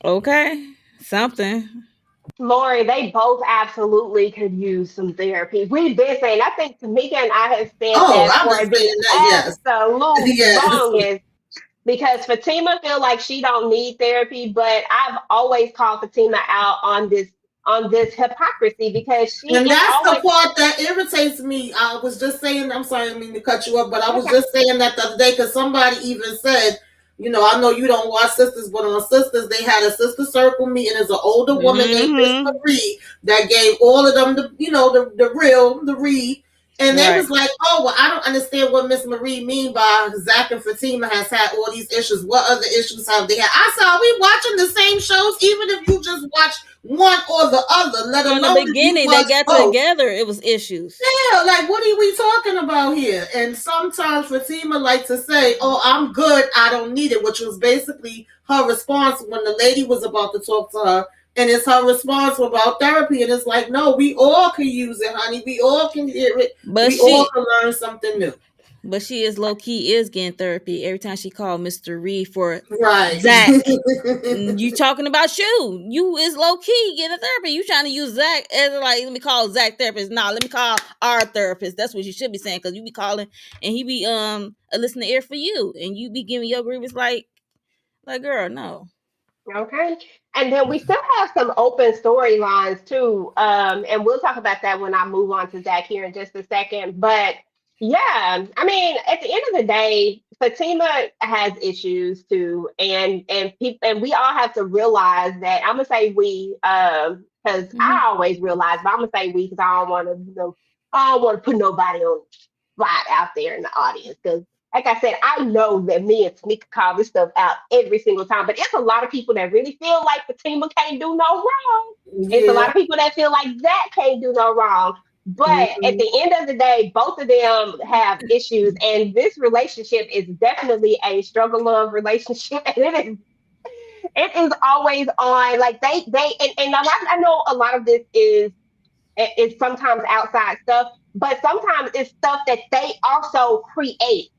Okay. Something. Lori, they both absolutely could use some therapy. We've been saying, I think Tamika and I have said Oh, that I've for been the saying that, yes. absolute Yes. longest. Because Fatima feel like she don't need therapy, but I've always called Fatima out on this hypocrisy because she And is that's the always part that irritates me. I was just saying, I'm sorry, I didn't mean to cut you up, but I was okay. just saying that the other day because somebody even said, I know you don't watch Sisters, but on Sisters, they had a sister circle meeting. There's an older woman named Miss Mm-hmm. Marie that gave all of them the read. And they Right. was like, oh, well, I don't understand what Miss Marie mean by Zac and Fatima has had all these issues. What other issues have they had? I said, are we watching the same shows? Even if you just watch one or the other, let From the alone if you beginning, they watch got both. together. It was issues. Yeah, like what are we talking about here? And sometimes Fatima like to say, "Oh, I'm good. I don't need it," which was basically her response when the lady was about to talk to her. And it's her response about therapy. And it's like, no, we all can use it, honey. We all can hear it. But We all she can learn something new. but she is low key is getting therapy every time she called Mr. Reed for Right. Zac. You talking about you. You is low key getting therapy. You trying to use Zac as like, let me call Zac therapist. Nah, let me call our therapist. That's what you should be saying, because you be calling and he be a listening ear for you. And you be giving your grievance like Like, girl, no. Okay. And then we still have some open storylines too. And we'll talk about that when I move on to Zach here in just a second. But yeah, I mean, at the end of the day, Fatima has issues too. And we all have to realize that I'm gonna say we, because I Mhm. always realize, but I'm gonna say we because I don't want to, I don't want to put nobody on the spot out there in the audience. Because like I said, I know that me and Tamika call this stuff out every single time, but it's a lot of people that really feel like Fatima can't do no wrong. It's a lot Yeah. of people that feel like Zach can't do no wrong. But at Mhm. the end of the day, both of them have issues, and this relationship is definitely a struggle love relationship, and it is always on. Like and a lot, I know a lot of this is sometimes outside stuff, but sometimes it's stuff that they also create,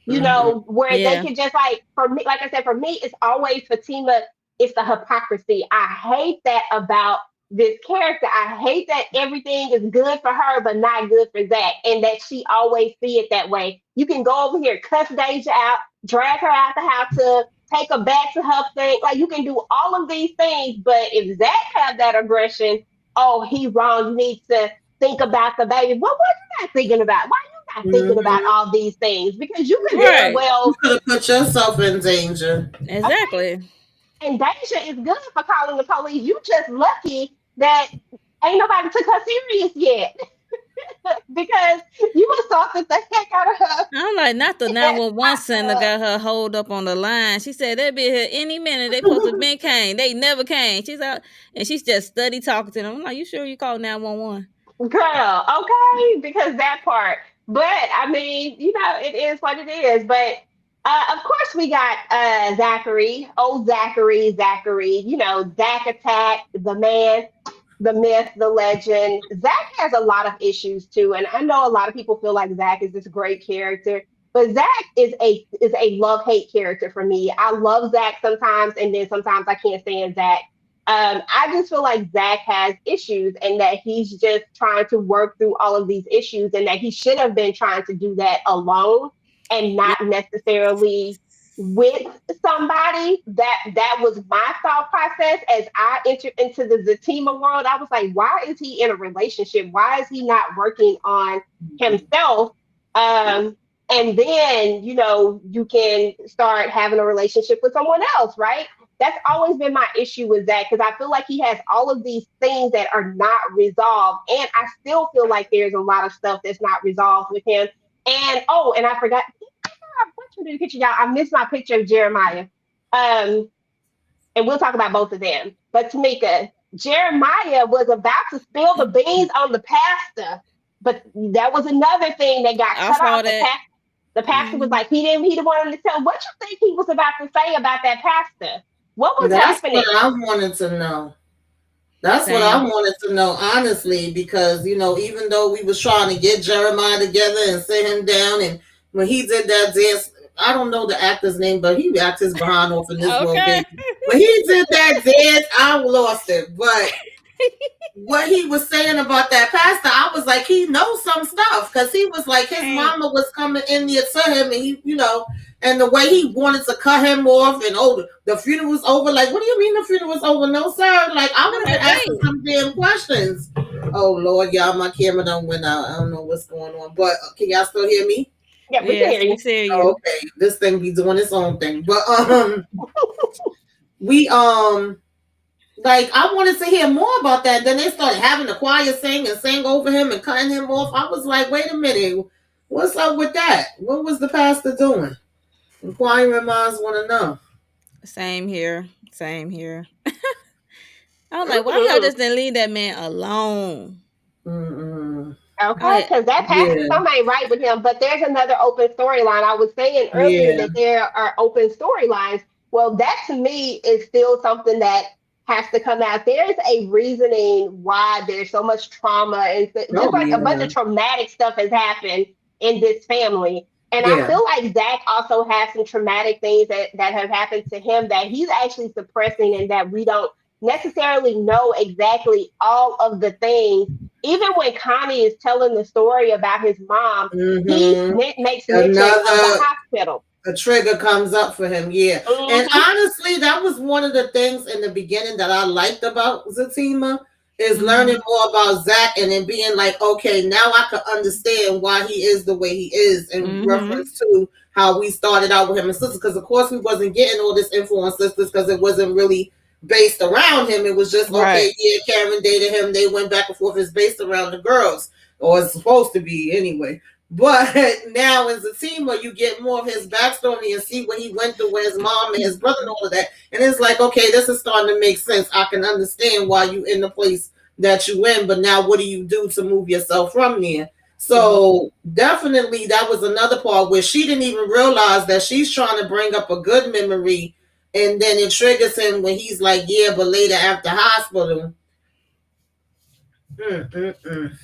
Mhm. where they Yeah. can just like, for me, like I said, for me, it's always Fatima. It's the hypocrisy. I hate that about this character. I hate that everything is good for her, but not good for Zach, and that she always see it that way. You can go over here, cuss Deja out, drag her out the house to take her back to her thing. Like you can do all of these things, but if Zach have that aggression, oh, he wrong. You need to think about the baby. What was you not thinking about? Why you not thinking about Mhm. all these things? Because you could very Right. You well, could have put yourself in danger. okay, Exactly. and Deja is good for calling the police. You just lucky that ain't nobody took her serious yet. Because you assaulted the heck out of her. I'm like, not the And 911 center popped up. got her hold up on the line. She said they'll be here any minute. They supposed to been came. They never came. She's out and she's just study talking to them. I'm like, you sure you called 911? Girl, okay, because that part. But I mean, it is what it is. But of course, we got Zachary, old Zachary. Zach Attack, the man, the myth, the legend. Zach has a lot of issues too, and I know a lot of people feel like Zach is this great character, but Zach is a love hate character for me. I love Zach sometimes, and then sometimes I can't stand Zach. I just feel like Zach has issues, and that he's just trying to work through all of these issues, and that he should have been trying to do that alone and Yeah. not necessarily with somebody. That was my thought process as I entered into the Zatima world. I was like, why is he in a relationship? Why is he not working on himself? Um, and then you can start having a relationship with someone else, right? That's always been my issue with Zach, because I feel like he has all of these things that are not resolved, and I still feel like there's a lot of stuff that's not resolved with him. And oh, and I forgot, I put you in the picture, y'all. I missed my picture of Jeremiah. Um, and we'll talk about both of them. But Tamika, Jeremiah was about to spill the beans on the pastor, but that was another thing that got I cut saw off. The that. pastor, the pastor was Mhm. like, he didn't want him to tell. What you think he was about to say about that pastor? What was That's what happening? I wanted to know. That's what I Same. wanted to know, honestly, because even though we was trying to get Jeremiah together and sit him down, and when he did that dance, I don't know the actor's name, but he acts his behind off in this Okay. movie. When he did that dance, I lost it. But what he was saying about that pastor, I was like, he knows some stuff, because he was like, his Can't. mama was coming in there to him, and and the way he wanted to cut him off, and the funeral was over. Like, what do you mean the funeral was over? No, sir. Like, I would I'm have been like, asking wait. some damn questions. Oh Lord, y'all, my camera done went out. I don't know what's going on, but can y'all still hear me? Yeah, we can Yes, hear we you. see Oh, you. okay, this thing be doing its own thing, but we like, I wanted to hear more about that. Then they started having the choir sing and sing over him and cutting him off. I was like, wait a minute, what's up with that? What was the pastor doing? Inquiring minds want to know. Same here. Same here. I was like, why y'all Hmm. just didn't leave that man alone? Mm-mm. Okay, I because that pastor, Yeah, something ain't right with him. But there's another open storyline. I was saying earlier yeah, that there are open storylines. Well, that to me is still something that has to come out. There's a reasoning why there's so much trauma, and just oh like a bunch yeah, of traumatic stuff has happened in this family. And I yeah, feel like Zach also has some traumatic things that have happened to him that he's actually suppressing, and that we don't necessarily know exactly all of the things. Even when Connie is telling the story about his mom, he mm-hmm. makes mention of the Another hospital. a trigger comes up for him. Yeah. And Mhm. honestly, that was one of the things in the beginning that I liked about Zatima is learning Mhm. more about Zac and then being like, okay, now I can understand why he is the way he is in Mhm. reference to how we started out with him and sisters. Because of course we wasn't getting all this info on sisters because it wasn't really based around him. It was just Right. okay, yeah, Karen dated him. They went back and forth. It's based around the girls, or it's supposed to be anyway. But now as a teamer, you get more of his backstory and see what he went through with his mom and his brother and all of that. And it's like, okay, this is starting to make sense. I can understand why you in the place that you in, but now what do you do to move yourself from there? Mhm. So definitely that was another part where she didn't even realize that she's trying to bring up a good memory and then it triggers him when he's like, yeah, but later after hospital. Mm-mm-mm.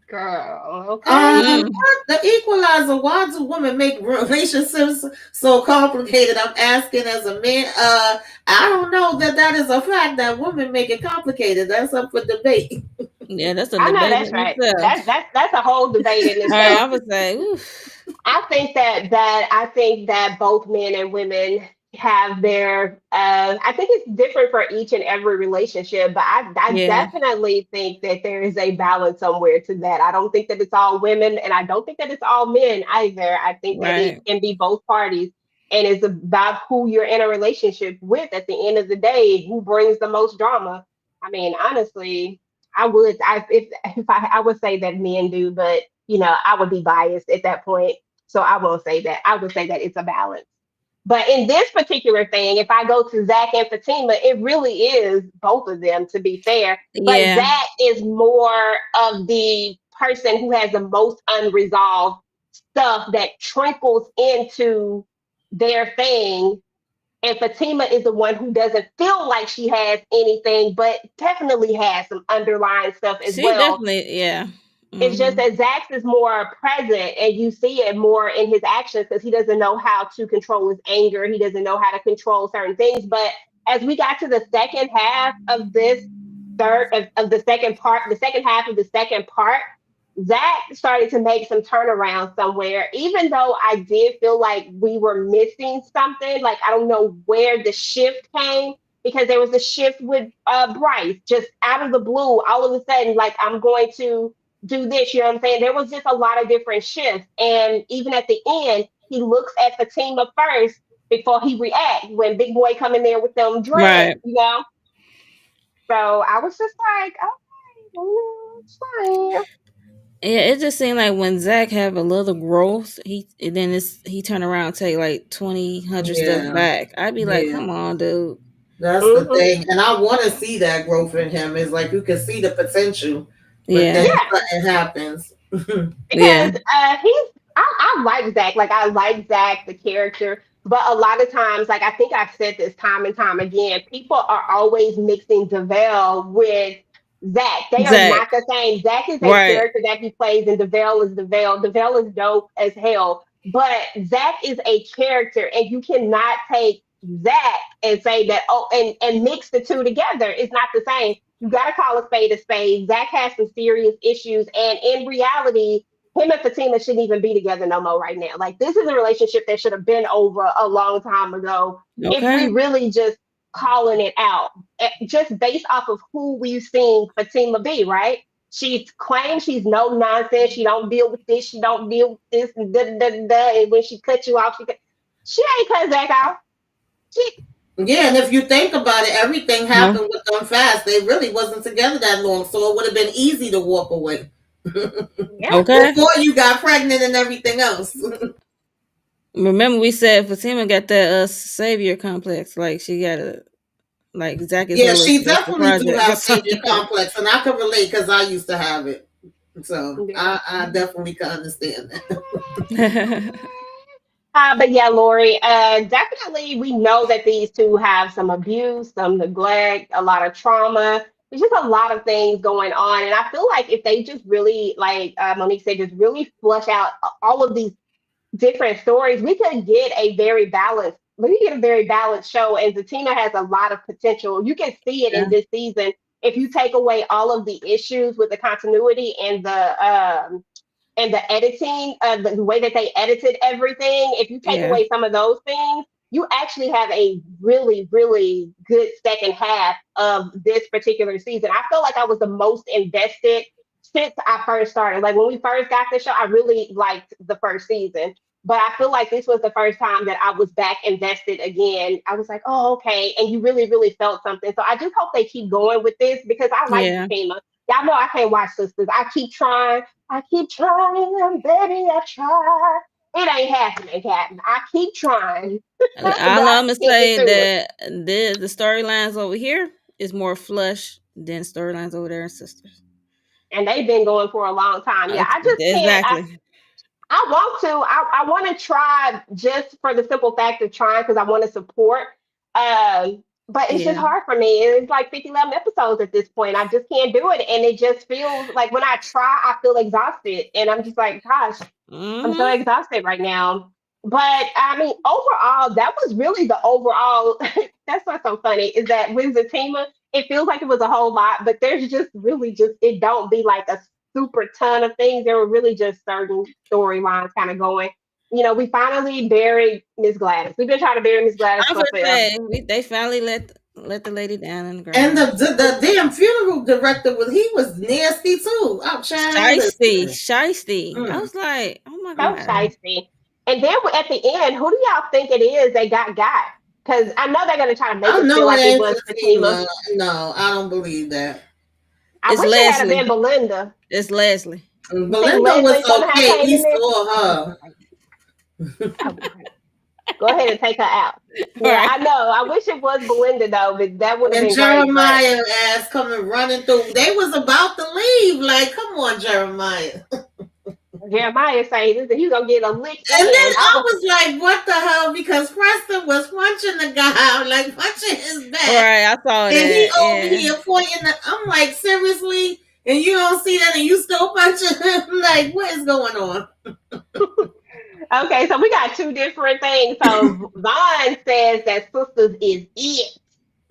Girl, okay. Mm. What the equalizer? Why do women make relationships so complicated? I'm asking as a man. I don't know that that is a fact that women make it complicated. That's up for debate. Yeah, that's a I know debate that's in right. itself. That's a whole debate in All right, itself. I would say, oof. I think that both men and women have their I think it's different for each and every relationship, but I Yeah. definitely think that there is a balance somewhere to that. I don't think that it's all women and I don't think that it's all men either. I think that it Right. can be both parties and it's about who you're in a relationship with at the end of the day, who brings the most drama. I mean, honestly, I would say that men do, but I would be biased at that point. So I won't say that. I would say that it's a balance. But in this particular thing, if I go to Zac and Fatima, it really is both of them, to be fair. But Yeah. Zac is more of the person who has the most unresolved stuff that trickles into their thing. And Fatima is the one who doesn't feel like she has anything, but definitely has some underlying stuff as She well. definitely, yeah. It's just Mhm. that Zax is more present and you see it more in his actions because he doesn't know how to control his anger. He doesn't know how to control certain things. But as we got to the second half of this of the second part, the second half of the second part, Zach started to make some turnaround somewhere, even though I did feel like we were missing something. Like, I don't know where the shift came because there was a shift with Bryce just out of the blue. All of a sudden, like, I'm going to do this. You know what I'm saying? There was just a lot of different shifts. And even at the end, he looks at Fatima first before he reacts when Big Boy come in there with them dreads, Right. So I was just like, okay, it's fine. Yeah, it just seemed like when Zach have a little growth, he turn around and take like 20, 100 steps Yeah, back. I'd be like, yeah. come on, dude. That's the Hmm. thing. And I want to see that growth in him. It's like you can see the potential, but then Yeah. Yeah, something happens. Yeah. because I like Zach. Like, I like Zach, the character. But a lot of times, like, I think I've said this time and time again, people are always mixing DeVale with Zach. They are Zach. not the same. Zach is a Right. character that he plays, and DeVale is DeVale. DeVale is dope as hell. But Zach is a character, and you cannot take Zach and say that, oh, and mix the two together. It's not the same. You got to call a spade a spade. Zach has some serious issues, and in reality, him and Fatima shouldn't even be together no more right now. Like, this is a relationship that should have been over a long time ago. If we Okay. really just calling it out, just based off of who we've seen Fatima be, right? She claims she's no nonsense. She don't deal with this. She don't deal with this. And, da, da, da, da. And when she cuts you off, she ain't cut Zach off. She, Yeah, and if you think about it, everything Huh? happened with them fast. They really wasn't together that long, so it would have been easy to walk away yeah. Okay. before you got pregnant and everything else. Remember we said Fatima got that savior complex. Like she got a like Zach is Yeah, her little she special definitely do project or have savior something. complex, and I can relate because I used to have it. So Yeah. I definitely can understand that. But yeah, Lori, definitely we know that these two have some abuse, some neglect, a lot of trauma. There's just a lot of things going on. And I feel like if they just really, like Monique said, just really flush out all of these different stories, we could get a very balanced show. And Zatina has a lot of potential. You can see it in Yeah. this season if you take away all of the issues with the continuity and and the editing, the way that they edited everything, if you take Yeah. away some of those things, you actually have a really, really good second half of this particular season. I feel like I was the most invested since I first started. Like when we first got the show, I really liked the first season. But I feel like this was the first time that I was back invested again. I was like, oh, okay. And you really, really felt something. So I just hope they keep going with this because I like Yeah. Zatima. Y'all know I can't watch sisters. I keep trying. I keep trying, baby. I try. It ain't happening, Captain. I keep trying, but All I I'm gonna can't get say through it. that the storylines over here is more flush than storylines over there in Sisters. And they've been going for a long time. Yeah, I just can't. Exactly. I want to. I want to try just for the simple fact of trying because I want to support. But it's just Yeah. hard for me. It's like 11 episodes at this point. I just can't do it. And it just feels like when I try, I feel exhausted. And I'm just like, gosh, I'm so Hmm. exhausted right now. But I mean, overall, that was really the overall. That's what's so funny is that with Zatima, it feels like it was a whole lot, but there's just really just it don't be like a super ton of things. There were really just certain storylines kind of going. You know, we finally buried Miss Gladys. We've been trying to bury Miss Gladys I for would forever. say they finally let the lady down in the And ground. the damn funeral director he was nasty too. I'm trying to Shiesty, listen. shiesty. I Mm. was like, oh my So god. shiesty. And then at the end, who do y'all think it is they got? Because I know they're gonna try to make I us feel know it like it ain't was Fatima. Fatima. No, I don't believe that. I It's wish it had been Leslie. Belinda. It's Leslie. You think Belinda was Leslie's gonna have okay. came We in there? saw Oh, her. great. Oh, great. Go ahead and take her out. All Yeah, right. I know. I wish it was Belinda though, but that would have And been great. But Jeremiah ass coming running through. They was about to leave. Like, come on, Jeremiah. Jeremiah saying, "Listen, he's gonna get a lick And then in." I I was, was like, what the hell? Because Preston was punching the guy, like punching his All back. right, I saw And he that. over Yeah. here pointing. I'm like, seriously? And you don't see that and you still punching him? Like, what is going on? okay, so we got two different things. So Vaughn says that sisters is it.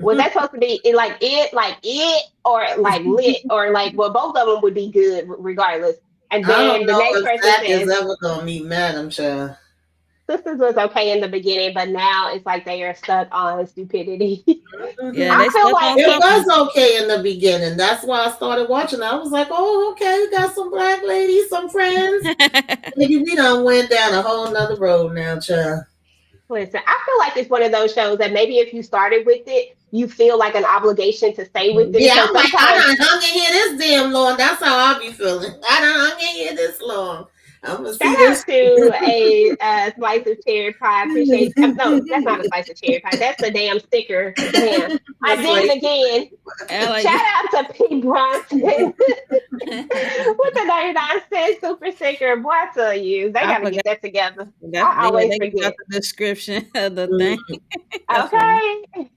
Was that supposed to be like it, or like lit, or like well, both of them would be good regardless. And I don't then the know next if person Zach is says ever going to meet Madam Child. sisters was okay in the beginning, but now it's like they are stuck on stupidity. Yeah, Mhm. I they feel stuck like on It something. was okay in the beginning. That's why I started watching. I was like, oh, okay, we got some black ladies, some friends. Maybe we done went down a whole nother road now, child. listen, I feel like it's one of those shows that maybe if you started with it, you feel like an obligation to stay with it Yeah, because I'm like, I sometimes done hung in here this damn long. That's how I be feeling. I done hung in here this long. I'm gonna shout see this. out to a slice of cherry pie. Appreciate. No, that's not a slice of cherry pie. That's the damn sticker. Damn, I That's did like, it again. I like Shout it. out to P Bronson with the 99-cent super sticker. Boy, I tell you, they I got to forgot. get that together. That's, I yeah, always they give out forget. the description of the thing. mm, That's funny. Okay.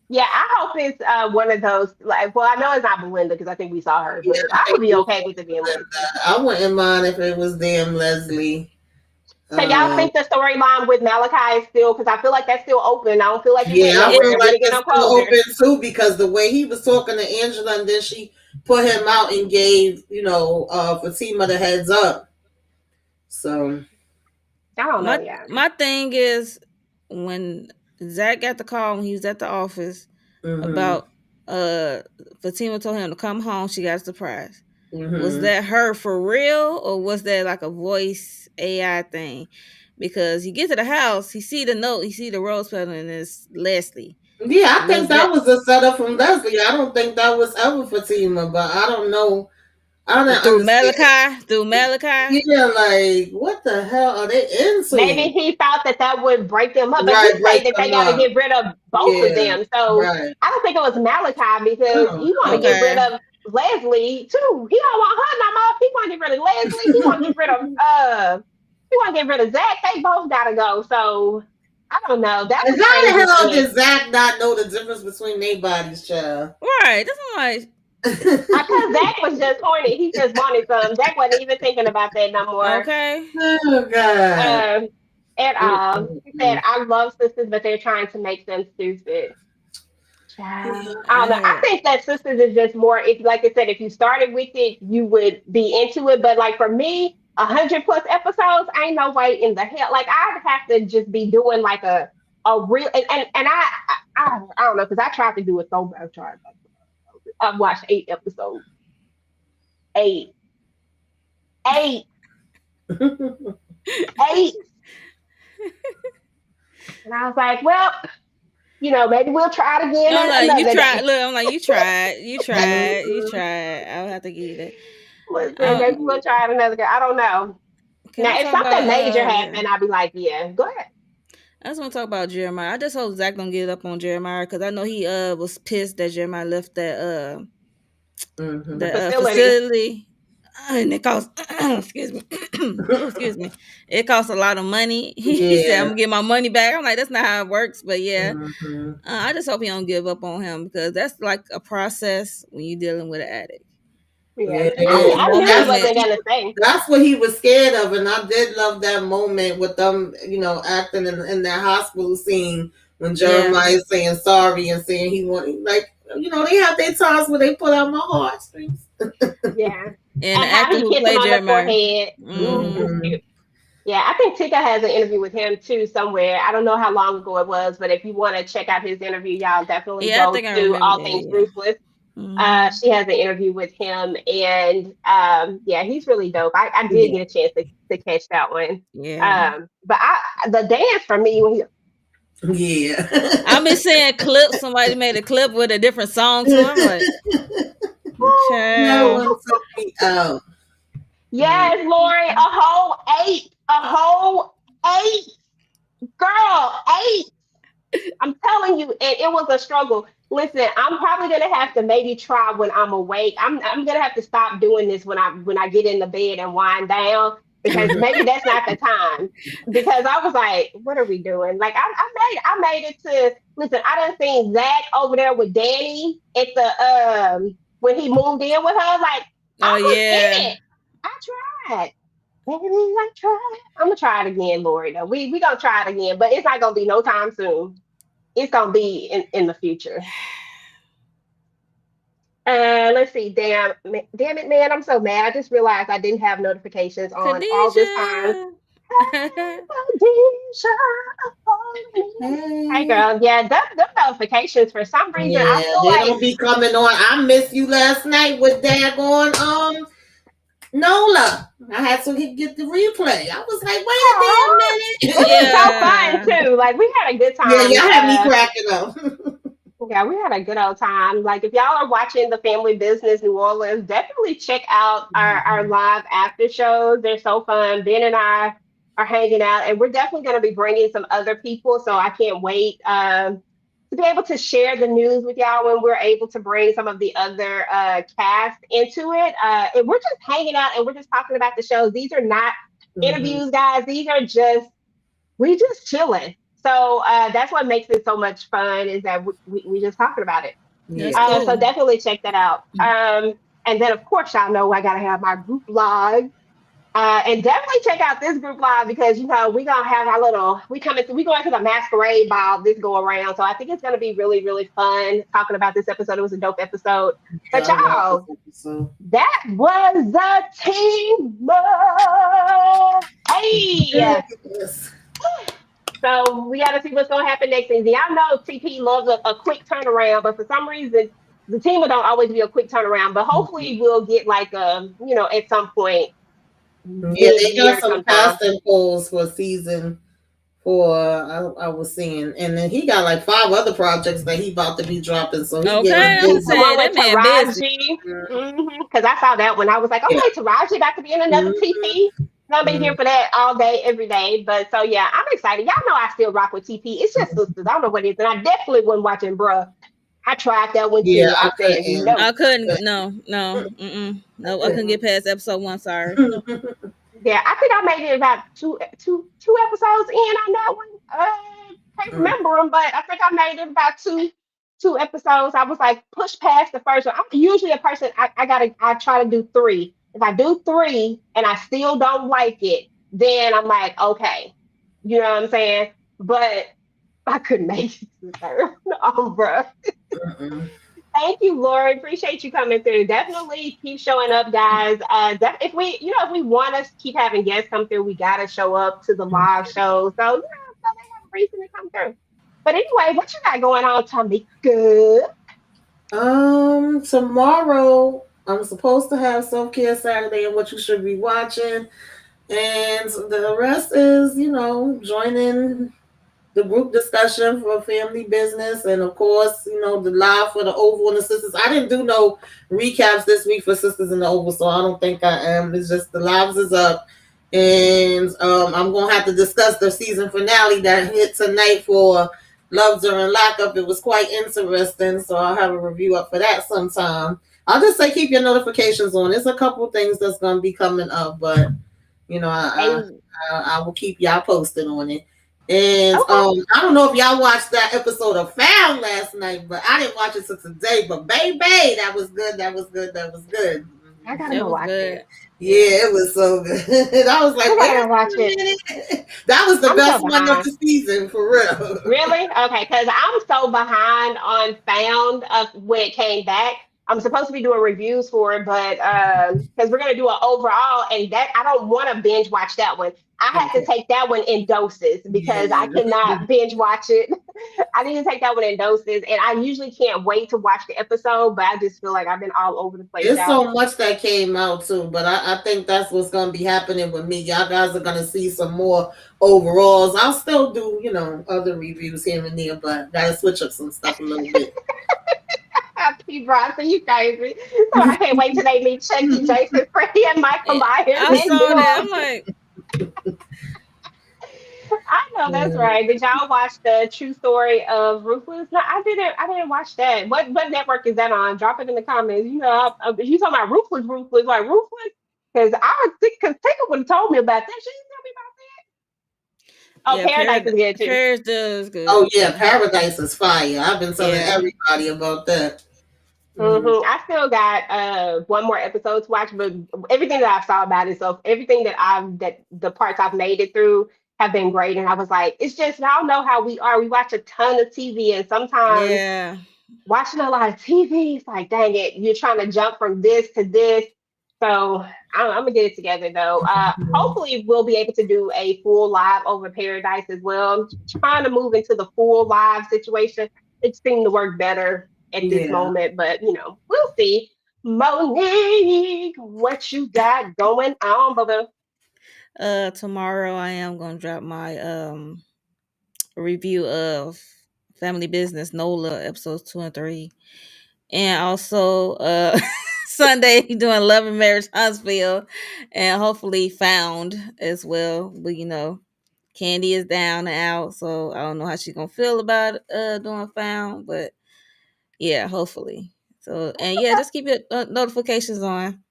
Yeah, I hope it's one of those. Like, well, I know it's not Belinda because I think we saw her, yeah, but I I would ain't be gonna okay with it being let Leslie. that. I wouldn't mind if it was damn Leslie. So y'all Um, think the storyline with Malachi is still because I feel like that's still open. I don't feel like it went yeah, I It, nowhere. feel We like didn't get it's no still closure. open too because the way he was talking to Angela and then she put him out and gave, Fatima the heads up. So, I don't know, my yeah. my thing is when Zach got the call when he was at the office mm-hmm, about uh Fatima told him to come home, she got a surprise. Was mm-hmm. that her for real or was that like a voice AI thing? Because he get to the house, he see the note, he see the rose petal, and it's Leslie. Yeah, I think Was that that was a setup from Leslie. I don't think that was ever Fatima, but I don't know. I don't through understand. Malachi? Through Malachi? Yeah, like what the hell are they Maybe into? he thought that that would break them up, but he Right, break say that they them got to up. get rid of both of Yeah, them. So right. I don't think it was Malachi because Oh, he want to get rid Okay. of Leslie too. He don't want her no more. He want to get rid of Leslie. He want to get rid of He want to get rid of Zach. They both gotta go. So I don't know. That and was how the crazy to hell me. did Zach not know the difference between their bodies, child? Right. That's what I'm like, Because Zach was just horny. He just wanted some. Zach wasn't even thinking about that no more. okay. Oh God. Um, at all. He said, Mm-mm-mm. I love sisters, but they're trying to make them stupid. Child, I don't know. I I, think that Sisters is just more. If, like I said, if you started with it, you would be into it. But like for me, 100 plus episodes, ain't no way in the hell. Like I'd have to just be doing like a real and I don't know because I tried to do it so bad. I've watched 8 episodes. Eight, eight, eight, and I was like, well, maybe we'll try it again I'm like, you another tried. day. Look, I'm like, you tried. You tried. You Mhm. tried. I would have to give you that. Listen, maybe we'll try it another day. I don't know. Can Now, we if talk something about major yeah? happened, I'd be like, yeah, go ahead. I just want to talk about Jeremiah. I just hope Zach don't get up on Jeremiah because I know he was pissed that Jeremiah left that The Mhm. facility. facility. And it cost excuse me. Oh, excuse me. It costs a lot of money. He said I'm Yeah. gonna get my money back. I'm like, that's not how it works, but yeah. Mhm. I just hope he don't give up on him because that's like a process when you're dealing with an addict. Yeah. Yeah, And I this knew, is and I one knew he that's wasn't moment. going to say. that's what he was scared of, and I did love that moment with them, acting in that hospital scene when Yeah. Jeremiah is saying sorry and saying he want they have their times where they put out my heartstrings. Yeah. And the And how actor he who kissed him played on the Jeremiah. forehead. Mm-hmm. It's Mm-hmm. cute. Yeah, I think Tika has an interview with him too somewhere. I don't know how long ago it was, but if you want to check out his interview, y'all definitely Yeah, I go think I to remember All that. Things Yeah. Ruthless. Mm-hmm. She has an interview with him, and yeah, he's really dope. I did Yeah. get a chance to catch that one. Yeah. But the dance for me when he I've been Yeah. seeing clips. Somebody made a clip with a different song to it. I'm like, That child. one took me out. Mm. yes, Lori, a whole 8, girl, 8. I'm telling you, and it was a struggle. Listen, I'm probably gonna have to maybe try when I'm awake. I'm gonna have to stop doing this when I get in the bed and wind down because Mhm. maybe that's not the time. Because I was like, what are we doing? Like I made it to listen. I done seen Zach over there with Danny at the when he moved in with her. Like Oh I was yeah. in it. I tried. Baby, I tried. I'm gonna try it again, Lori. Though we gonna try it again, but it's not gonna be no time soon. It's gonna be in the future. Let's see. Damn it, man! I'm so mad. I just realized I didn't have notifications on all this time. Khadijah. Hey, Hey. girl. Yeah, them notifications for some reason I Yeah, feel they like don't be coming on. I missed you last night with daggone Nola. I had to get the replay. I was like, aw, wait a it was damn minute. so fun Yeah. too. Like we had a good Yeah, time. y'all had me cracking up. Yeah, we had a good old time. Like, if y'all are watching the Family Business New Orleans, definitely check out our Mhm. live after shows. They're so fun. Ben and I are hanging out, and we're definitely going to be bringing some other people. So I can't wait to be able to share the news with y'all when we're able to bring some of the other cast into it. And we're just hanging out and we're just talking about the shows. These are not Mhm. interviews, guys. These are just we just chilling. So that's what makes it so much fun is that we just talking about it. That's Yeah. So cool. definitely check that out. And then of course y'all know I gotta have my group live. And definitely check out this group live because we gonna have our little we going to the masquerade ball this go around. So I think it's gonna be really, really fun talking about this episode. It was a dope episode. Yeah, But I love this y'all, episode. that was the team. Hey. Yes. So we got to see what's going to happen next season. Y'all know TP loves a quick turnaround, but for some reason, the team don't always be a quick turnaround. But hopefully, we'll get like at some point Yeah, they got mid-year some sometime. casting calls for season 4. I was seeing, and then he got like 5 other projects that he about to be dropping, so he getting Okay, I'm The busy. one saying with that man busy. Taraji, because I saw that one. I was like, Yeah. okay, Taraji about to be in another Mhm. TP. I'll be here Mhm. for that all day, every day. But so yeah, I'm excited. Y'all know I still rock with TP. It's just sisters. I don't know what it is, and I definitely wasn't watching Bruh. I tried that one Yeah, too. I I said couldn't. I no. couldn't. No, no, no. I couldn't Mm-mm. get past episode 1. Sorry. Yeah, I think I made it about two episodes in on that one. Can't remember them, but I think I made it about two episodes. I was like push past the first one. I'm usually a person I try to do three. If I do three and I still don't like it, then I'm like, okay. You know what I'm saying? But I couldn't make it to the third. Oh, bro. Mm-mm. Thank you, Lord. Appreciate you coming through. Definitely keep showing up, guys. If we, if we want to keep having guests come through, we gotta show up to the live shows. So, so they have a reason to come through. But anyway, what you got going on, Tamieka? Tomorrow I'm supposed to have self care Saturday and what you should be watching, and the rest is, joining the group discussion for family business, and of course, the live for the Oval and the Sisters. I didn't do no recaps this week for Sisters in the Oval, so I don't think I am. It's just the lives is up, and I'm gonna have to discuss the season finale that hit tonight for Love During Lockup. It was quite interesting, so I'll have a review up for that sometime. I'll just say keep your notifications on. There's a couple things that's gonna be coming up, but I Hey, I will keep y'all posted on it. And okay. I don't know if y'all watched that episode of Found last night, but I didn't watch it till today. But baby, that was good. That was good. That was good. I gotta It go was watch good. it. Yeah. Yeah, it was so good. I was like, I wait gotta watch a it. minute. That was the I'm so best one of behind. the season for real. Really? Okay, because I'm so behind on Found of when it came back. I'm supposed to be doing reviews for it, but because we're gonna do an overall, and that I don't want to binge watch that one. I have to Okay. take that one in doses because I Yeah. cannot binge watch it. I need to take that one in doses, and I usually can't wait to watch the episode, but I just feel like I've been all over the place, It's y'all. so much that came out too, but I think that's what's gonna be happening with me. Y'all guys are gonna see some more overalls. I'll still do, other reviews here and there, but gotta switch up some stuff a little bit. P. Bronson, you crazy. So I can't wait till they meet Chucky, Jason, Freddy, and Michael Yeah, Myers I and saw do that. all. I'm like, I know that's Yeah. right. Did y'all watch the true story of Ruthless? No, I didn't. I didn't watch that. What network is that on? Drop it in the comments. If you talking about Ruthless, Ruthless, like Ruthless, because I would think because Tinker would have told me about that. She didn't tell me about that. Oh, yeah, Paradise is good too. Paris does good. Oh yeah, Paradise is fire. I've been telling Yeah. everybody about that. Mhm. I still got one more episode to watch, but everything that I've saw about it, so everything that the parts I've made it through have been great. And I was like, it's just y'all know how we are. We watch a ton of TV, and sometimes Yeah. watching a lot of TV, it's like, dang it, you're trying to jump from this to this. So I'm gonna get it together though. Hopefully, we'll be able to do a full live over Paradise as well. I'm trying to move into the full live situation. It seemed to work better at this Yeah. moment, but we'll see. Monique, what you got going on, Bubba? Tomorrow I am gonna drop my review of Family Business NOLA episodes 2 and 3. And also Sunday doing Love and Marriage Huntsville and hopefully Found as well. But Khandi is down and out, so I don't know how she's gonna feel about doing Found, but yeah, hopefully. So and yeah, just keep your notifications on.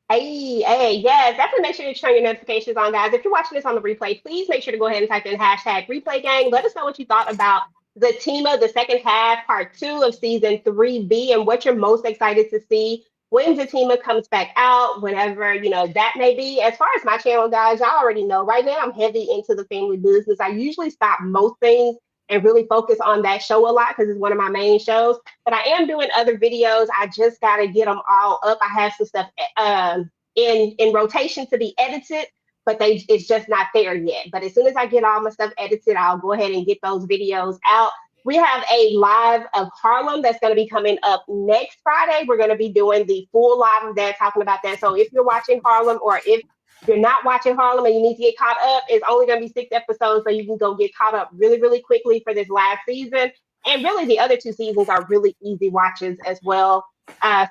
Hey, yes, definitely make sure to turn your notifications on, guys. If you're watching this on the replay, please make sure to go ahead and type in hashtag replay gang. Let us know what you thought about Zatima, the second half, part two of season 3B, and what you're most excited to see when Zatima comes back out, whenever, that may be. As far as my channel, guys, y'all already know right now I'm heavy into the family business. I usually stop most things and really focus on that show a lot because it's one of my main shows, but I am doing other videos. I just got to get them all up. I have some stuff in rotation to be edited, but it's just not there yet. But as soon as I get all my stuff edited, I'll go ahead and get those videos out. We have a live of Harlem that's going to be coming up next Friday. We're going to be doing the full live of that, talking about that. So if you're watching Harlem, or if you're not watching Harlem and you need to get caught up, it's only going to be 6 episodes, so you can go get caught up really, really quickly for this last season. And really, the other two seasons are really easy watches as well.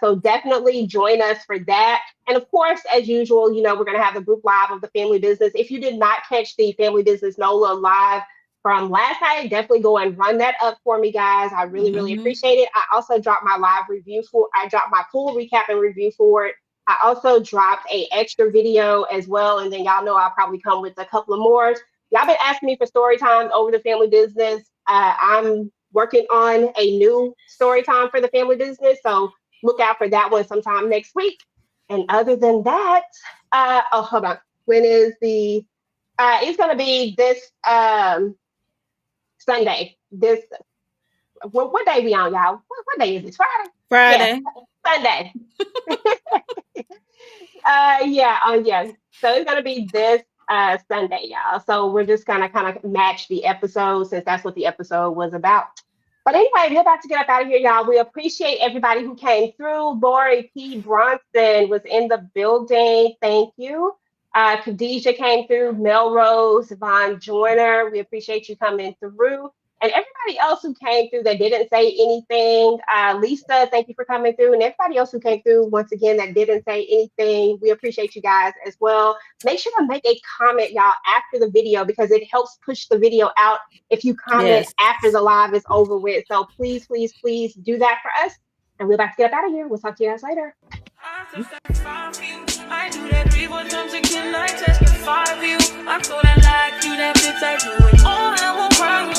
So definitely join us for that. And of course, as usual, we're going to have the group live of the family business. If you did not catch the family business NOLA live from last night, definitely go and run that up for me, guys. I really, really Hmm. appreciate it. I dropped my full recap and review for it. I also dropped a extra video as well. And then y'all know I'll probably come with a couple of more. Y'all been asking me for story times over the family business. I'm working on a new story time for the family business. So look out for that one sometime next week. And other than that, hold on. When is the? It's going to be this Sunday. This what day we on, y'all? What day is this? Friday? Yes, Friday. Sunday. Yeah. So it's gonna be this Sunday, y'all. So we're just gonna kind of match the episode since that's what the episode was about. But anyway, we're about to get up out of here, y'all. We appreciate everybody who came through. Lori P. Bronson was in the building. Thank you. Khadijah came through. Melrose, Von Joyner. We appreciate you coming through. And everybody else who came through that didn't say anything, Lisa, thank you for coming through. And everybody else who came through, once again, that didn't say anything, we appreciate you guys as well. Make sure to make a comment, y'all, after the video because it helps push the video out if you comment Yes. after the live is over with. So please, please, please do that for us. And we're about to get up out of here. We'll talk to you guys later. I do that 3-4 times again. I testify for you. I'm so that like you, that bitch. I do it all. I won't cry.